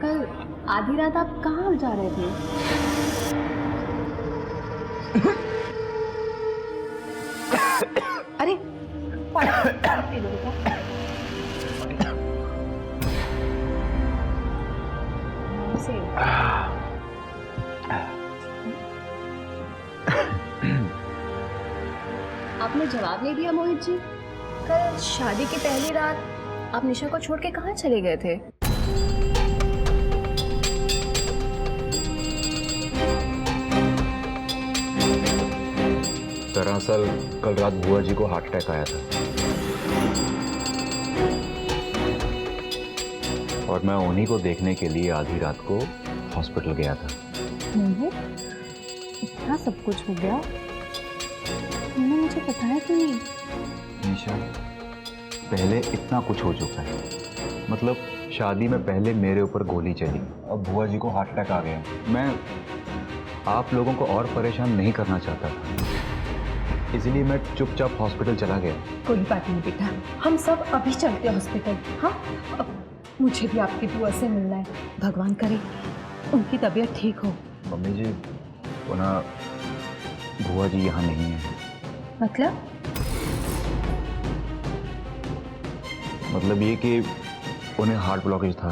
कल आधी रात आप कहाँ जा रहे थे? अरे पानी दो बेटा। से आपने जवाब नहीं दिया मोहित जी। कल शादी की पहली रात आप निशा को छोड़ के कहाँ चले गए थे? दरअसल कल रात बुआ जी को हार्ट अटैक आया था और मैं उन्हीं को देखने के लिए आधी रात को हॉस्पिटल गया था। इतना सब कुछ हो गया, तुमने मुझे बताया क्यों नहीं? निशा, पहले इतना कुछ हो चुका है, मतलब शादी में पहले मेरे ऊपर गोली चली, अब बुआ जी को हार्ट अटैक आ गया। मैं आप लोगों को और परेशान नहीं करना चाहता था, इसलिए मैं चुपचाप हॉस्पिटल चला गया। कोई बात नहीं बेटा, हम सब अभी चलते हैं हॉस्पिटल। हाँ, अब मुझे भी आपकी बुआ से मिलना है। भगवान करे उनकी तबीयत ठीक हो। मम्मी जी, वो ना बुआ जी यहाँ नहीं है। मतलब ये कि उन्हें हार्ट ब्लॉकेज था,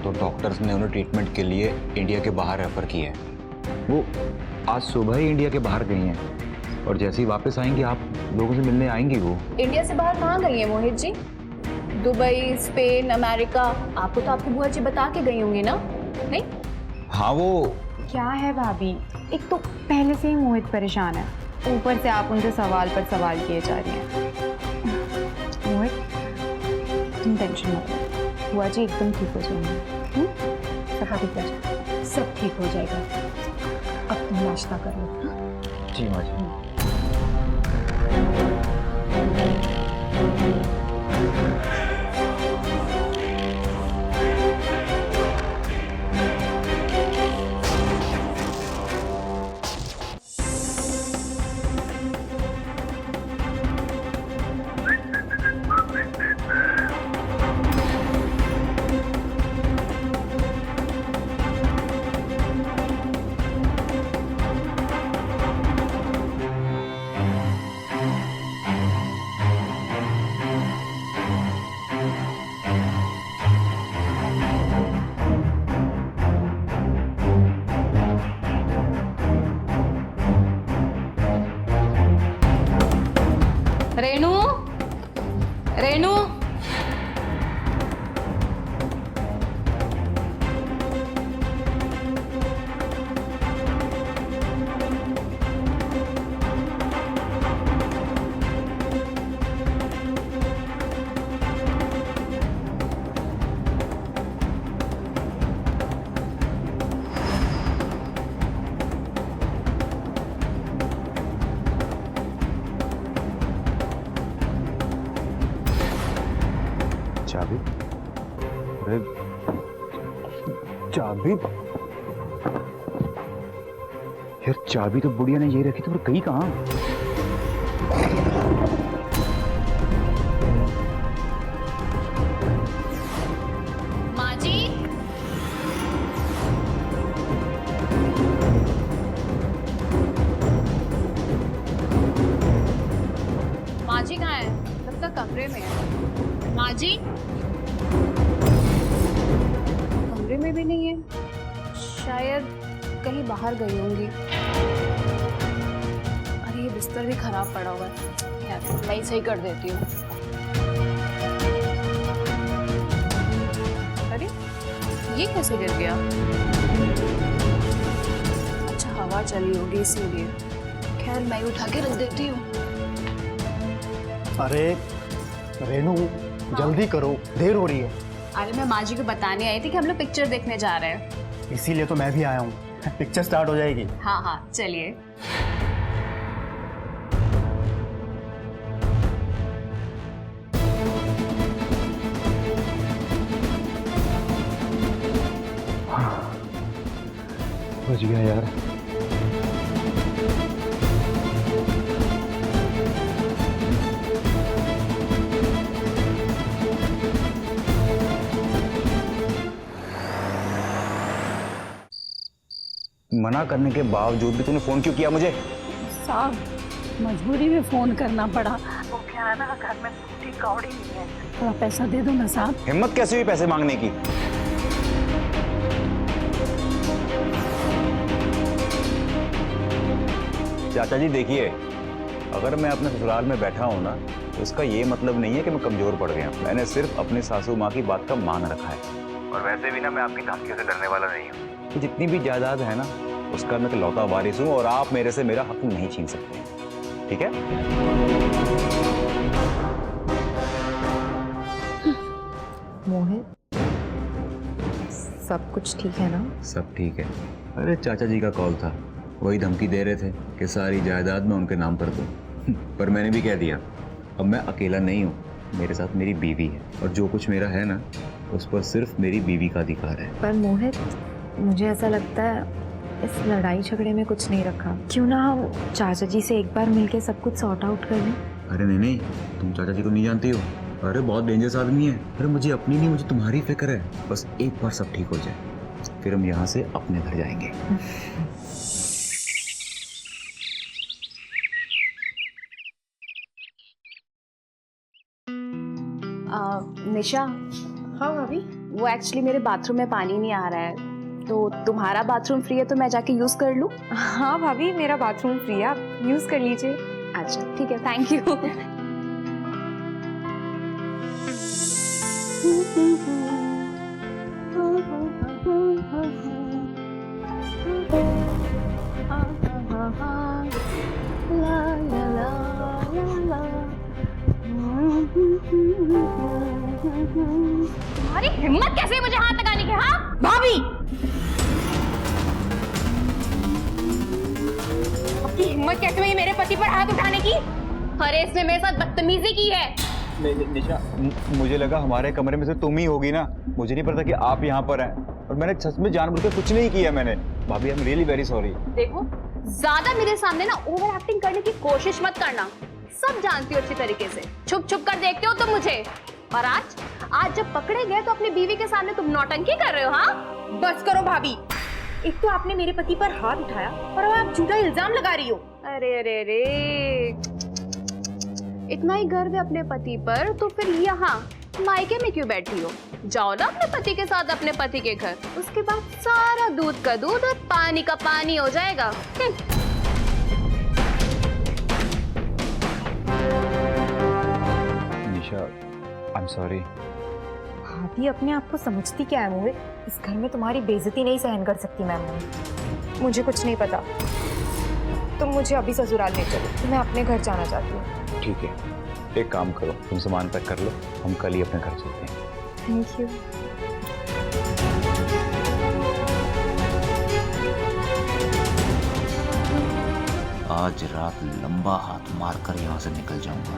तो डॉक्टर्स ने उन्हें ट्रीटमेंट के लिए इंडिया के बाहर रेफर किया है। वो आज सुबह ही इंडिया के बाहर गई हैं और जैसे ही वापस आएंगी आप लोगों से मिलने आएंगी। वो इंडिया से बाहर कहाँ गई है Mohit ji? Dubai, Spain, America? आपको तो आपकी बुआ जी बता के गई होंगी ना? नहीं? हाँ, वो क्या है भाभी, एक तो पहले से ही मोहित परेशान है, ऊपर से आप उनसे सवाल पर सवाल किए जा रही हैं। मोहित, तुम टेंशन मत लो, बुआ जी एकदम ठीक हो जाएंगे। सब ठीक हो जाएगा, सब ठीक हो जाएगा। अब तुम नाश्ता कर लो। जी माँ जी। रेनू, रेनू, चाबी? अरे चाबी यार, चाबी तो बुढ़िया ने यही रखी थी, पर गई कहाँ? माँ जी, कमरे में है। माँ जी कमरे में भी नहीं है, शायद कहीं बाहर गई होंगी। अरे ये बिस्तर भी खराब पड़ा हुआ है, यार मैं ही सही कर देती हूँ। अरे ये कैसे गिर गया? अच्छा हवा चली होगी इसीलिए। खैर मैं ही उठा के रख देती हूँ। अरे रेनू जल्दी करो, देर हो रही है। अरे मैं माँ जी को बताने आई थी कि हम लोग पिक्चर देखने जा रहे हैं। इसीलिए तो मैं भी आया हूँ, पिक्चर स्टार्ट हो जाएगी। हाँ हाँ चलिए। बच गया यार। मना करने के बावजूद भी तूने फोन क्यों किया मुझे? साहब मजबूरी में फोन करना पड़ा। वो क्या है ना, घर में टूटी कौड़ी नहीं है, थोड़ा पैसा दे दो ना साहब। हिम्मत कैसे हुई पैसे मांगने की? चाचा जी देखिए, अगर मैं अपने ससुराल में बैठा हूं ना, तो इसका ये मतलब नहीं है कि मैं कमजोर पड़ गया। मैंने सिर्फ अपनी सासू माँ की बात का मान रखा है। और वैसे भी ना मैं आपकी धमकियों से डरने वाला नहीं हूँ। तो जितनी भी जायदाद है ना, उसका मैं लौता वारिस हूँ और आप मेरे से मेरा हक नहीं छीन सकते, ठीक है? मोहित सब कुछ ठीक है ना? सब ठीक है। अरे चाचा जी का कॉल था, वही धमकी दे रहे थे कि सारी जायदाद मैं उनके नाम पर दूं। पर मैंने भी कह दिया, अब मैं अकेला नहीं हूँ, मेरे साथ मेरी बीवी है और जो कुछ मेरा है ना, उस पर सिर्फ मेरी बीवी का अधिकार है। पर मोहित मुझे ऐसा लगता है इस लड़ाई झगड़े में कुछ नहीं रखा। क्यों ना हम चाचा जी से एक बार मिलके सब कुछ सॉर्ट आउट कर लें? अरे नहीं, तुम चाचा जी को नहीं जानती हो। अरे बहुत डेंजरस आदमी है। अरे मुझे अपनी नहीं, मुझे तुम्हारी फिक्र है। बस एक बार सब ठीक हो जाए, फिर हम यहाँ से अपने घर जाएंगे। निशा। हाँ भाभी। वो एक्चुअली मेरे बाथरूम में पानी नहीं आ रहा है, तो तुम्हारा बाथरूम फ्री है तो मैं जाके यूज कर लूँ? हाँ भाभी मेरा बाथरूम फ्री है, आप यूज कर लीजिए। अच्छा ठीक है, थैंक यू। तुम्हारी हिम्मत कैसे है मुझे हाथ लगाने की? हाँ भाभी आपकी हिम्मत कैसे हुई मेरे पति पर हाथ उठाने की? अरे इसने मेरे साथ बदतमीजी की है। निशा, मुझे लगा हमारे कमरे में से तुम ही होगी ना, मुझे नहीं पता कि आप यहाँ पर हैं। और मैंने सच में जानबूझ के कुछ नहीं किया मैंने। भाभी I am really very sorry. देखो ज्यादा मेरे सामने ना ओवर एक्टिंग करने की कोशिश मत करना, सब जानती हो अच्छी तरीके से। छुप छुप कर देखते हो तुम मुझे, और आज जब पकड़े गए तो अपनी बीवी के सामने तुम नौटंकी कर रहे हो। हाँ बस करो भाभी, एक तो आपने मेरे पति पर हाथ उठाया और अब आप झूठा इल्जाम लगा रही हो। अरे अरे अरे, इतना ही गर्व है अपने पति पर तो फिर यहाँ मायके में क्यों बैठी हो? जाओ ना अपने पति के साथ अपने पति के घर, उसके बाद सारा दूध का दूध और पानी का पानी हो जाएगा। निशा आई एम सॉरी। भाभी अपने आप को समझती क्या है मोहित? इस घर में तुम्हारी बेइज्जती नहीं सहन कर सकती मैं मोहित। मुझे कुछ नहीं पता, तुम मुझे अभी ससुराल ले चलो, तो मैं अपने घर जाना चाहती हूँ। ठीक है, एक काम करो, तुम सामान पैक कर लो, हम कल ही अपने घर चलते हैं। Thank you. आज रात लंबा हाथ मारकर यहाँ से निकल जाऊंगा।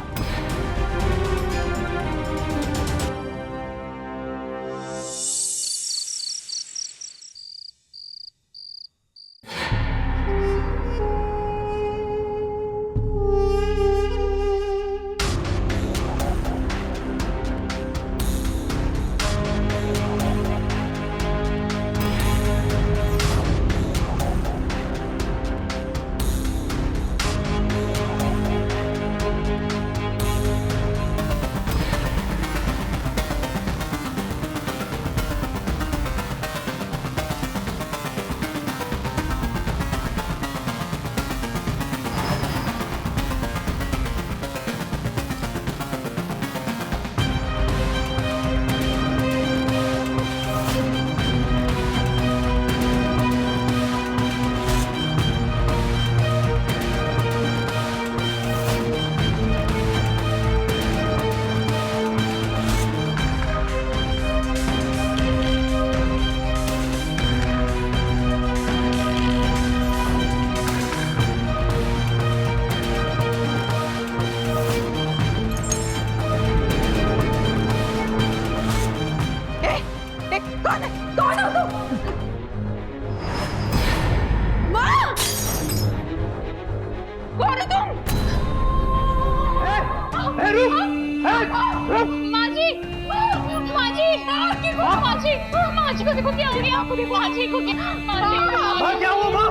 माजी को देखो क्या हो गया, आपको देखो माजी को क्या हुआ माँ?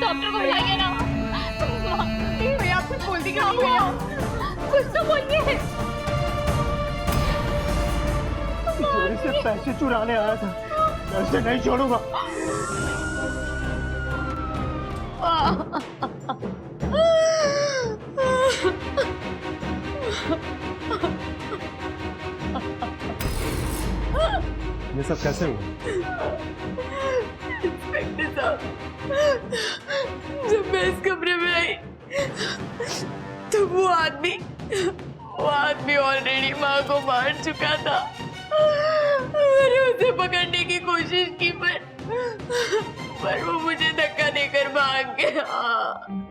डॉक्टर को बुलाइए ना। भैया आप कुछ बोल दी, क्या हो गया? कुछ तो बोलिए। चोरी से पैसे चुराने आया था, ऐसे नहीं छोड़ूंगा। ये सब कैसे हुआ? इंस्पेक्टर साहब, जब मैं इस कमरे में आई तो वो आदमी ऑलरेडी माँ को मार चुका था। मैंने उसे पकड़ने की कोशिश की पर वो मुझे धक्का देकर भाग गया।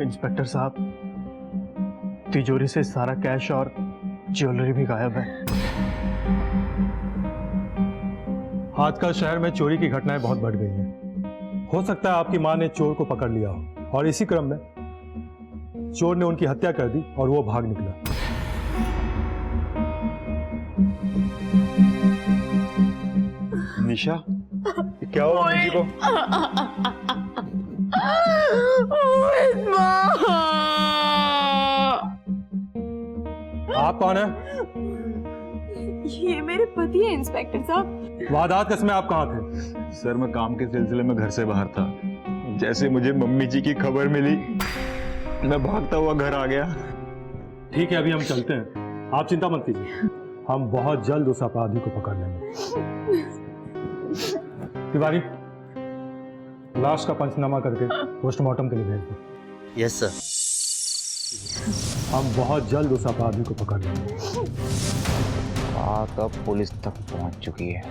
इंस्पेक्टर साहब, तिजोरी से सारा कैश और ज्वेलरी भी गायब है। आजकल शहर में चोरी की घटनाएं बहुत बढ़ गई हैं। हो सकता है आपकी मां ने चोर को पकड़ लिया हो और इसी क्रम में चोर ने उनकी हत्या कर दी और वो भाग निकला। निशा, क्या हुआ मम्मी को? आप कौन है? ये मेरे पति है इंस्पेक्टर साहब। वारदात के समय आप कहाँ थे? सर, मैं काम के सिलसिले में घर से बाहर था। जैसे मुझे मम्मी जी की खबर मिली, मैं भागता हुआ घर आ गया। ठीक है, अभी हम चलते हैं, आप चिंता मत कीजिए, हम बहुत जल्द उस अपराधी को पकड़ लेंगे। तिवारी, लाश का पंचनामा करके पोस्टमार्टम के लिए भेज दो। Yes sir. हम बहुत जल्द उस अपराधी को पकड़ लेंगे। बात अब पुलिस तक पहुंच चुकी है।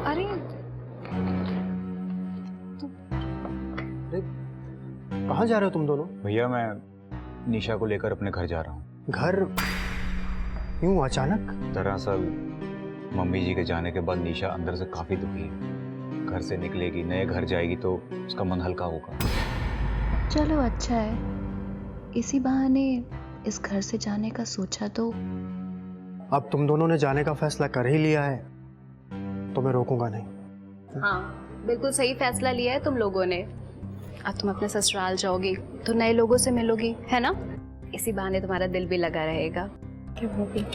अरे कहाँ जा रहे हो तुम दोनों? भैया, मैं निशा को लेकर अपने घर जा रहा हूँ। घर? यूं अचानक? दरअसल मम्मी जी के जाने के बाद निशा अंदर से काफी दुखी है। घर से निकलेगी, नए घर जाएगी तो उसका मन हल्का होगा। चलो अच्छा है, इसी बहाने इस घर से जाने का सोचा तो। अब तुम दोनों ने जाने का फैसला कर ही लिया है तो मैं रोकूंगा नहीं। हाँ, बिल्कुल सही फैसला लिया है तुम लोगों ने। अब तुम अपने ससुराल जाओगी तो नए लोगों से मिलोगी, है ना? इसी बहाने तुम्हारा दिल भी लगा रहेगा। क्या होगी?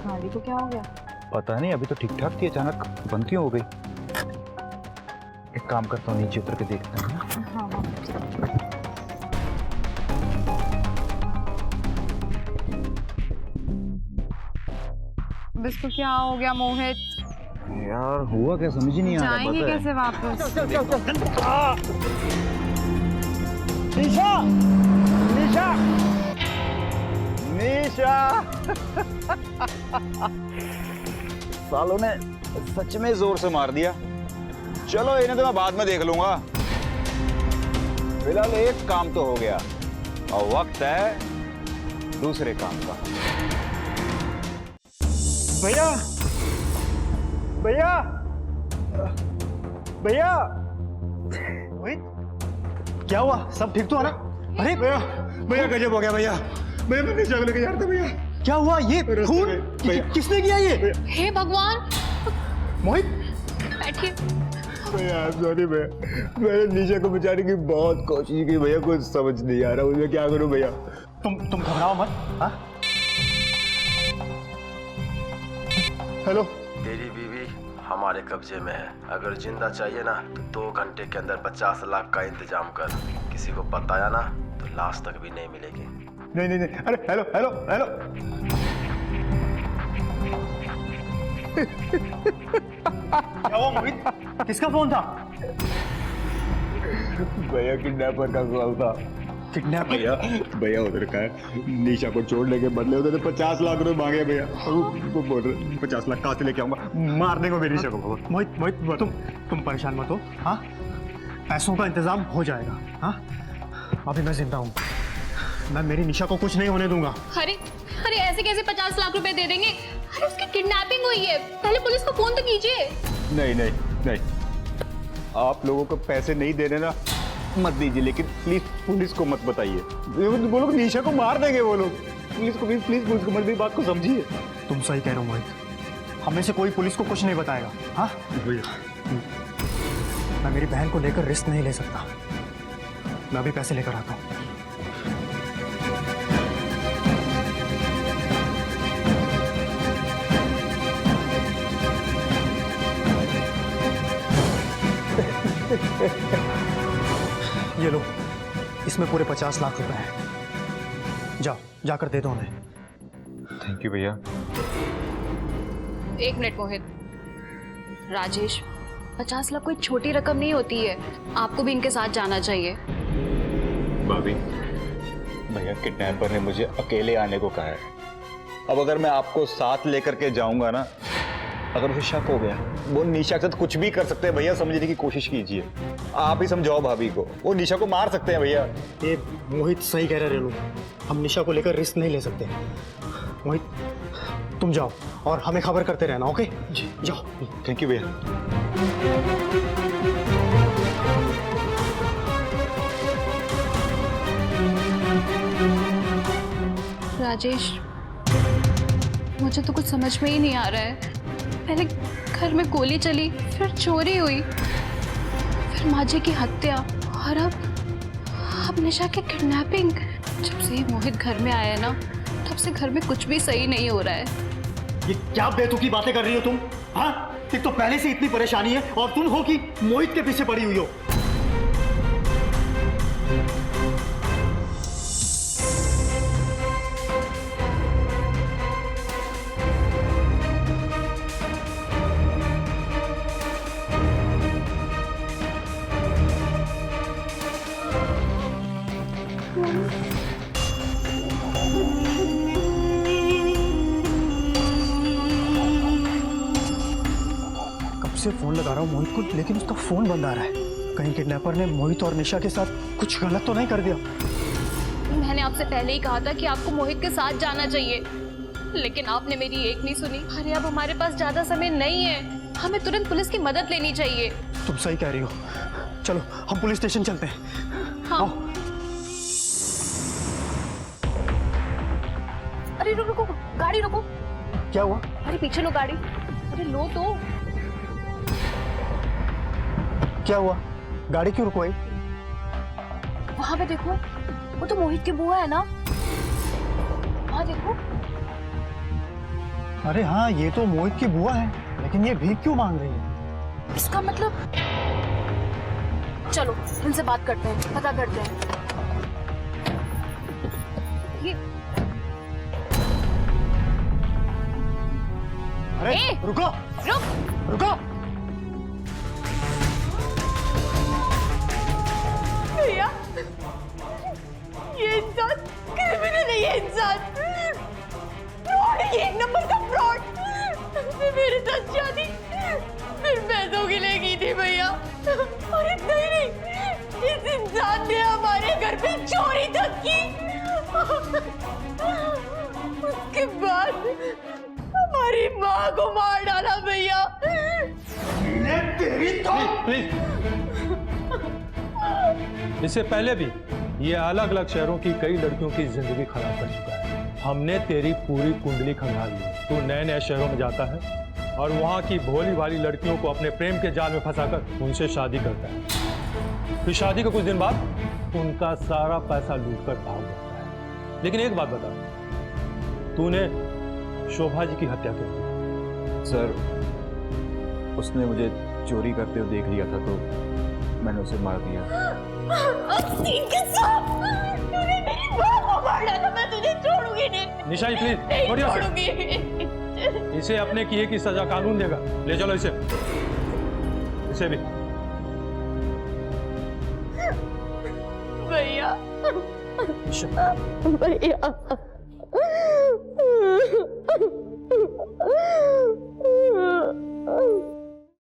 गाड़ी को क्या हो गया? पता नहीं, अभी तो ठीक ठाक थी, अचानक बंद क्यों हो गई? एक काम करता हूँ, नीचे उतर के देखता हूँ। हाँ हाँ। इसको क्या हो गया मोहित? यार हुआ क्या समझ ही नहीं आ रहा। जाएंगे कैसे वापस? निशा! निशा! निशा! सालों ने सच में जोर से मार दिया। चलो इन्हें तो मैं बाद में देख लूंगा, फिलहाल एक काम तो हो गया और वक्त है दूसरे काम का। भैया! भैया! भैया! क्या हुआ? सब ठीक तो है ना? अरे भैया, भैया गजब हो गया भैया। भैया मैं निशा को लेके जा रहा था भैया। क्या हुआ? ये खून किसने किया ये? हे भगवान! मोहित! बैठिए। भैया सॉरी भैया, मैंने निशा को बचाने की बहुत कोशिश की भैया, कुछ समझ नहीं आ रहा मुझे, क्या करूं भैया? तुम घबराओ मत। हाँ? हेलो। तेरी बीवी हमारे कब्जे में है। अगर जिंदा चाहिए ना तो 2 घंटे के अंदर 50 लाख का इंतजाम कर। किसी को बताया ना तो लाश तक भी नहीं मिलेगी। नहीं नहीं नहीं, अरे हेलो हेलो हेलो। क्या हुआ मोहित? किसका फोन था? भैया किडनैपर का कॉल था। किडनैप भैया भैया उधर का है, निशा को छोड़ने के बदले उधर 50 लाख रुपए मांगे भैया। वो बोल रहे 50 लाख कहाँ से लेके आऊंगा, मार देंगे मेरी निशा को। मोहित मोहित तुम परेशान मत हो। हाँ, पैसों का इंतजाम हो जाएगा। हाँ, अभी मैं जिंदा हूँ, मैं मेरी निशा को कुछ नहीं होने दूंगा। अरे अरे ऐसे कैसे 50 लाख रुपए दे देंगे? अरे उसकी किडनैपिंग हुई है, पहले पुलिस को फोन तो कीजिए। नहीं नहीं नहीं, आप लोगों को पैसे नहीं देने ना मत दीजिए, लेकिन प्लीज पुलिस को मत बताइए। वो लोग निशा को मार देंगे, वो लोग। पुलिस को प्लीज पुलिस को मत, मेरी बात को समझिए। तुम सही कह रहे हो मोहित, हमें से कोई पुलिस को कुछ नहीं बताएगा। हाँ भैया मैं मेरी बहन को लेकर रिस्क नहीं ले सकता, मैं अभी पैसे लेकर आता हूँ। ये लो, इसमें पूरे 50 लाख रुपए हैं, जाओ जाकर दे दो उन्हें। थैंक यू भैया। एक मिनट मोहित, राजेश 50 लाख कोई छोटी रकम नहीं होती है, आपको भी इनके साथ जाना चाहिए। भाभी भैया किडनैपर ने मुझे अकेले आने को कहा है। अब अगर मैं आपको साथ लेकर के जाऊंगा ना, अगर उसे शक हो गया, वो निशा के साथ कुछ भी कर सकते हैं भैया, समझने की कोशिश कीजिए। आप ही समझाओ भाभी को, वो निशा को मार सकते हैं भैया। ये मोहित सही कह रहे रेनू, हम निशा को लेकर रिस्क नहीं ले सकते। मोहित तुम जाओ और हमें खबर करते रहना, ओके? जी जाओ। थैंक यू भैया। राजेश मुझे तो कुछ समझ में ही नहीं आ रहा है। पहले घर में गोली चली, फिर चोरी हुई, फिर माजी की हत्या, और अब निशा की किडनैपिंग। जब से ये मोहित घर में आया है ना, तब से घर में कुछ भी सही नहीं हो रहा है। ये क्या बेतुकी बातें कर रही हो तुम? हाँ, एक तो पहले से इतनी परेशानी है और तुम हो कि मोहित के पीछे पड़ी हुई हो। से फोन लगा रहा हूँ मोहित को, लेकिन उसका फोन बंद आ रहा है। कहीं किडनैपर ने मोहित और निशा के साथ कुछ गलत तो नहीं कर दिया? मैंने आपसे पहले ही कहा था कि आपको मोहित के साथ जाना चाहिए, लेकिन आपने मेरी एक नहीं सुनी। अरे अब हमारे पास ज्यादा समय नहीं है, हमें तुरंत पुलिस की मदद लेनी चाहिए। तुम सही कह रही हो, चलो हम पुलिस स्टेशन चलते हैं। हाँ। अरे रुको, गाड़ी रोको। क्या हुआ? अरे पीछे लो गाड़ी, अरे लो तो। क्या हुआ? गाड़ी क्यों रुकवाई? वहां पे देखो, वो तो मोहित की बुआ है ना, वहां देखो। अरे हाँ, ये तो मोहित की बुआ है, लेकिन ये भीख क्यों मांग रही है? इसका मतलब, चलो इनसे बात करते हैं, पता करते हैं। ये अरे रुको, रुको। भैया, ये इंसान क्रिमिनल है, ये इंसान फ्रॉड है, ये एक नंबर का फ्रॉड। मेरे साथ शादी फिर पैसों के लिए की थी भैया, और इतना ही नहीं, इस इंसान ने हमारे घर पे चोरी तक की। उसके बाद हमारी माँ को मार डाला भैया। तेरी तो प्लीज, इससे पहले भी ये अलग अलग शहरों की कई लड़कियों की जिंदगी खराब कर चुका है। हमने तेरी पूरी कुंडली खंगाल ली। तू नए नए शहरों में जाता है और वहाँ की भोली भाली लड़कियों को अपने प्रेम के जाल में फंसाकर उनसे शादी करता है। फिर शादी के कुछ दिन बाद उनका सारा पैसा लूटकर भाग जाता है। लेकिन एक बात बता, तूने शोभा जी की हत्या क्यों की? सर, उसने मुझे चोरी करते हुए देख लिया था, तो मैंने उसे मार दिया। तूने मेरी माँ को मार डाला, मैं तुझे छोड़ूंगी नहीं। निशा जी प्लीज, नहीं छोड़िए उसे। छोड़ूंगी। इसे अपने किए की सजा कानून देगा। ले चलो इसे भी। भैया निशा भैया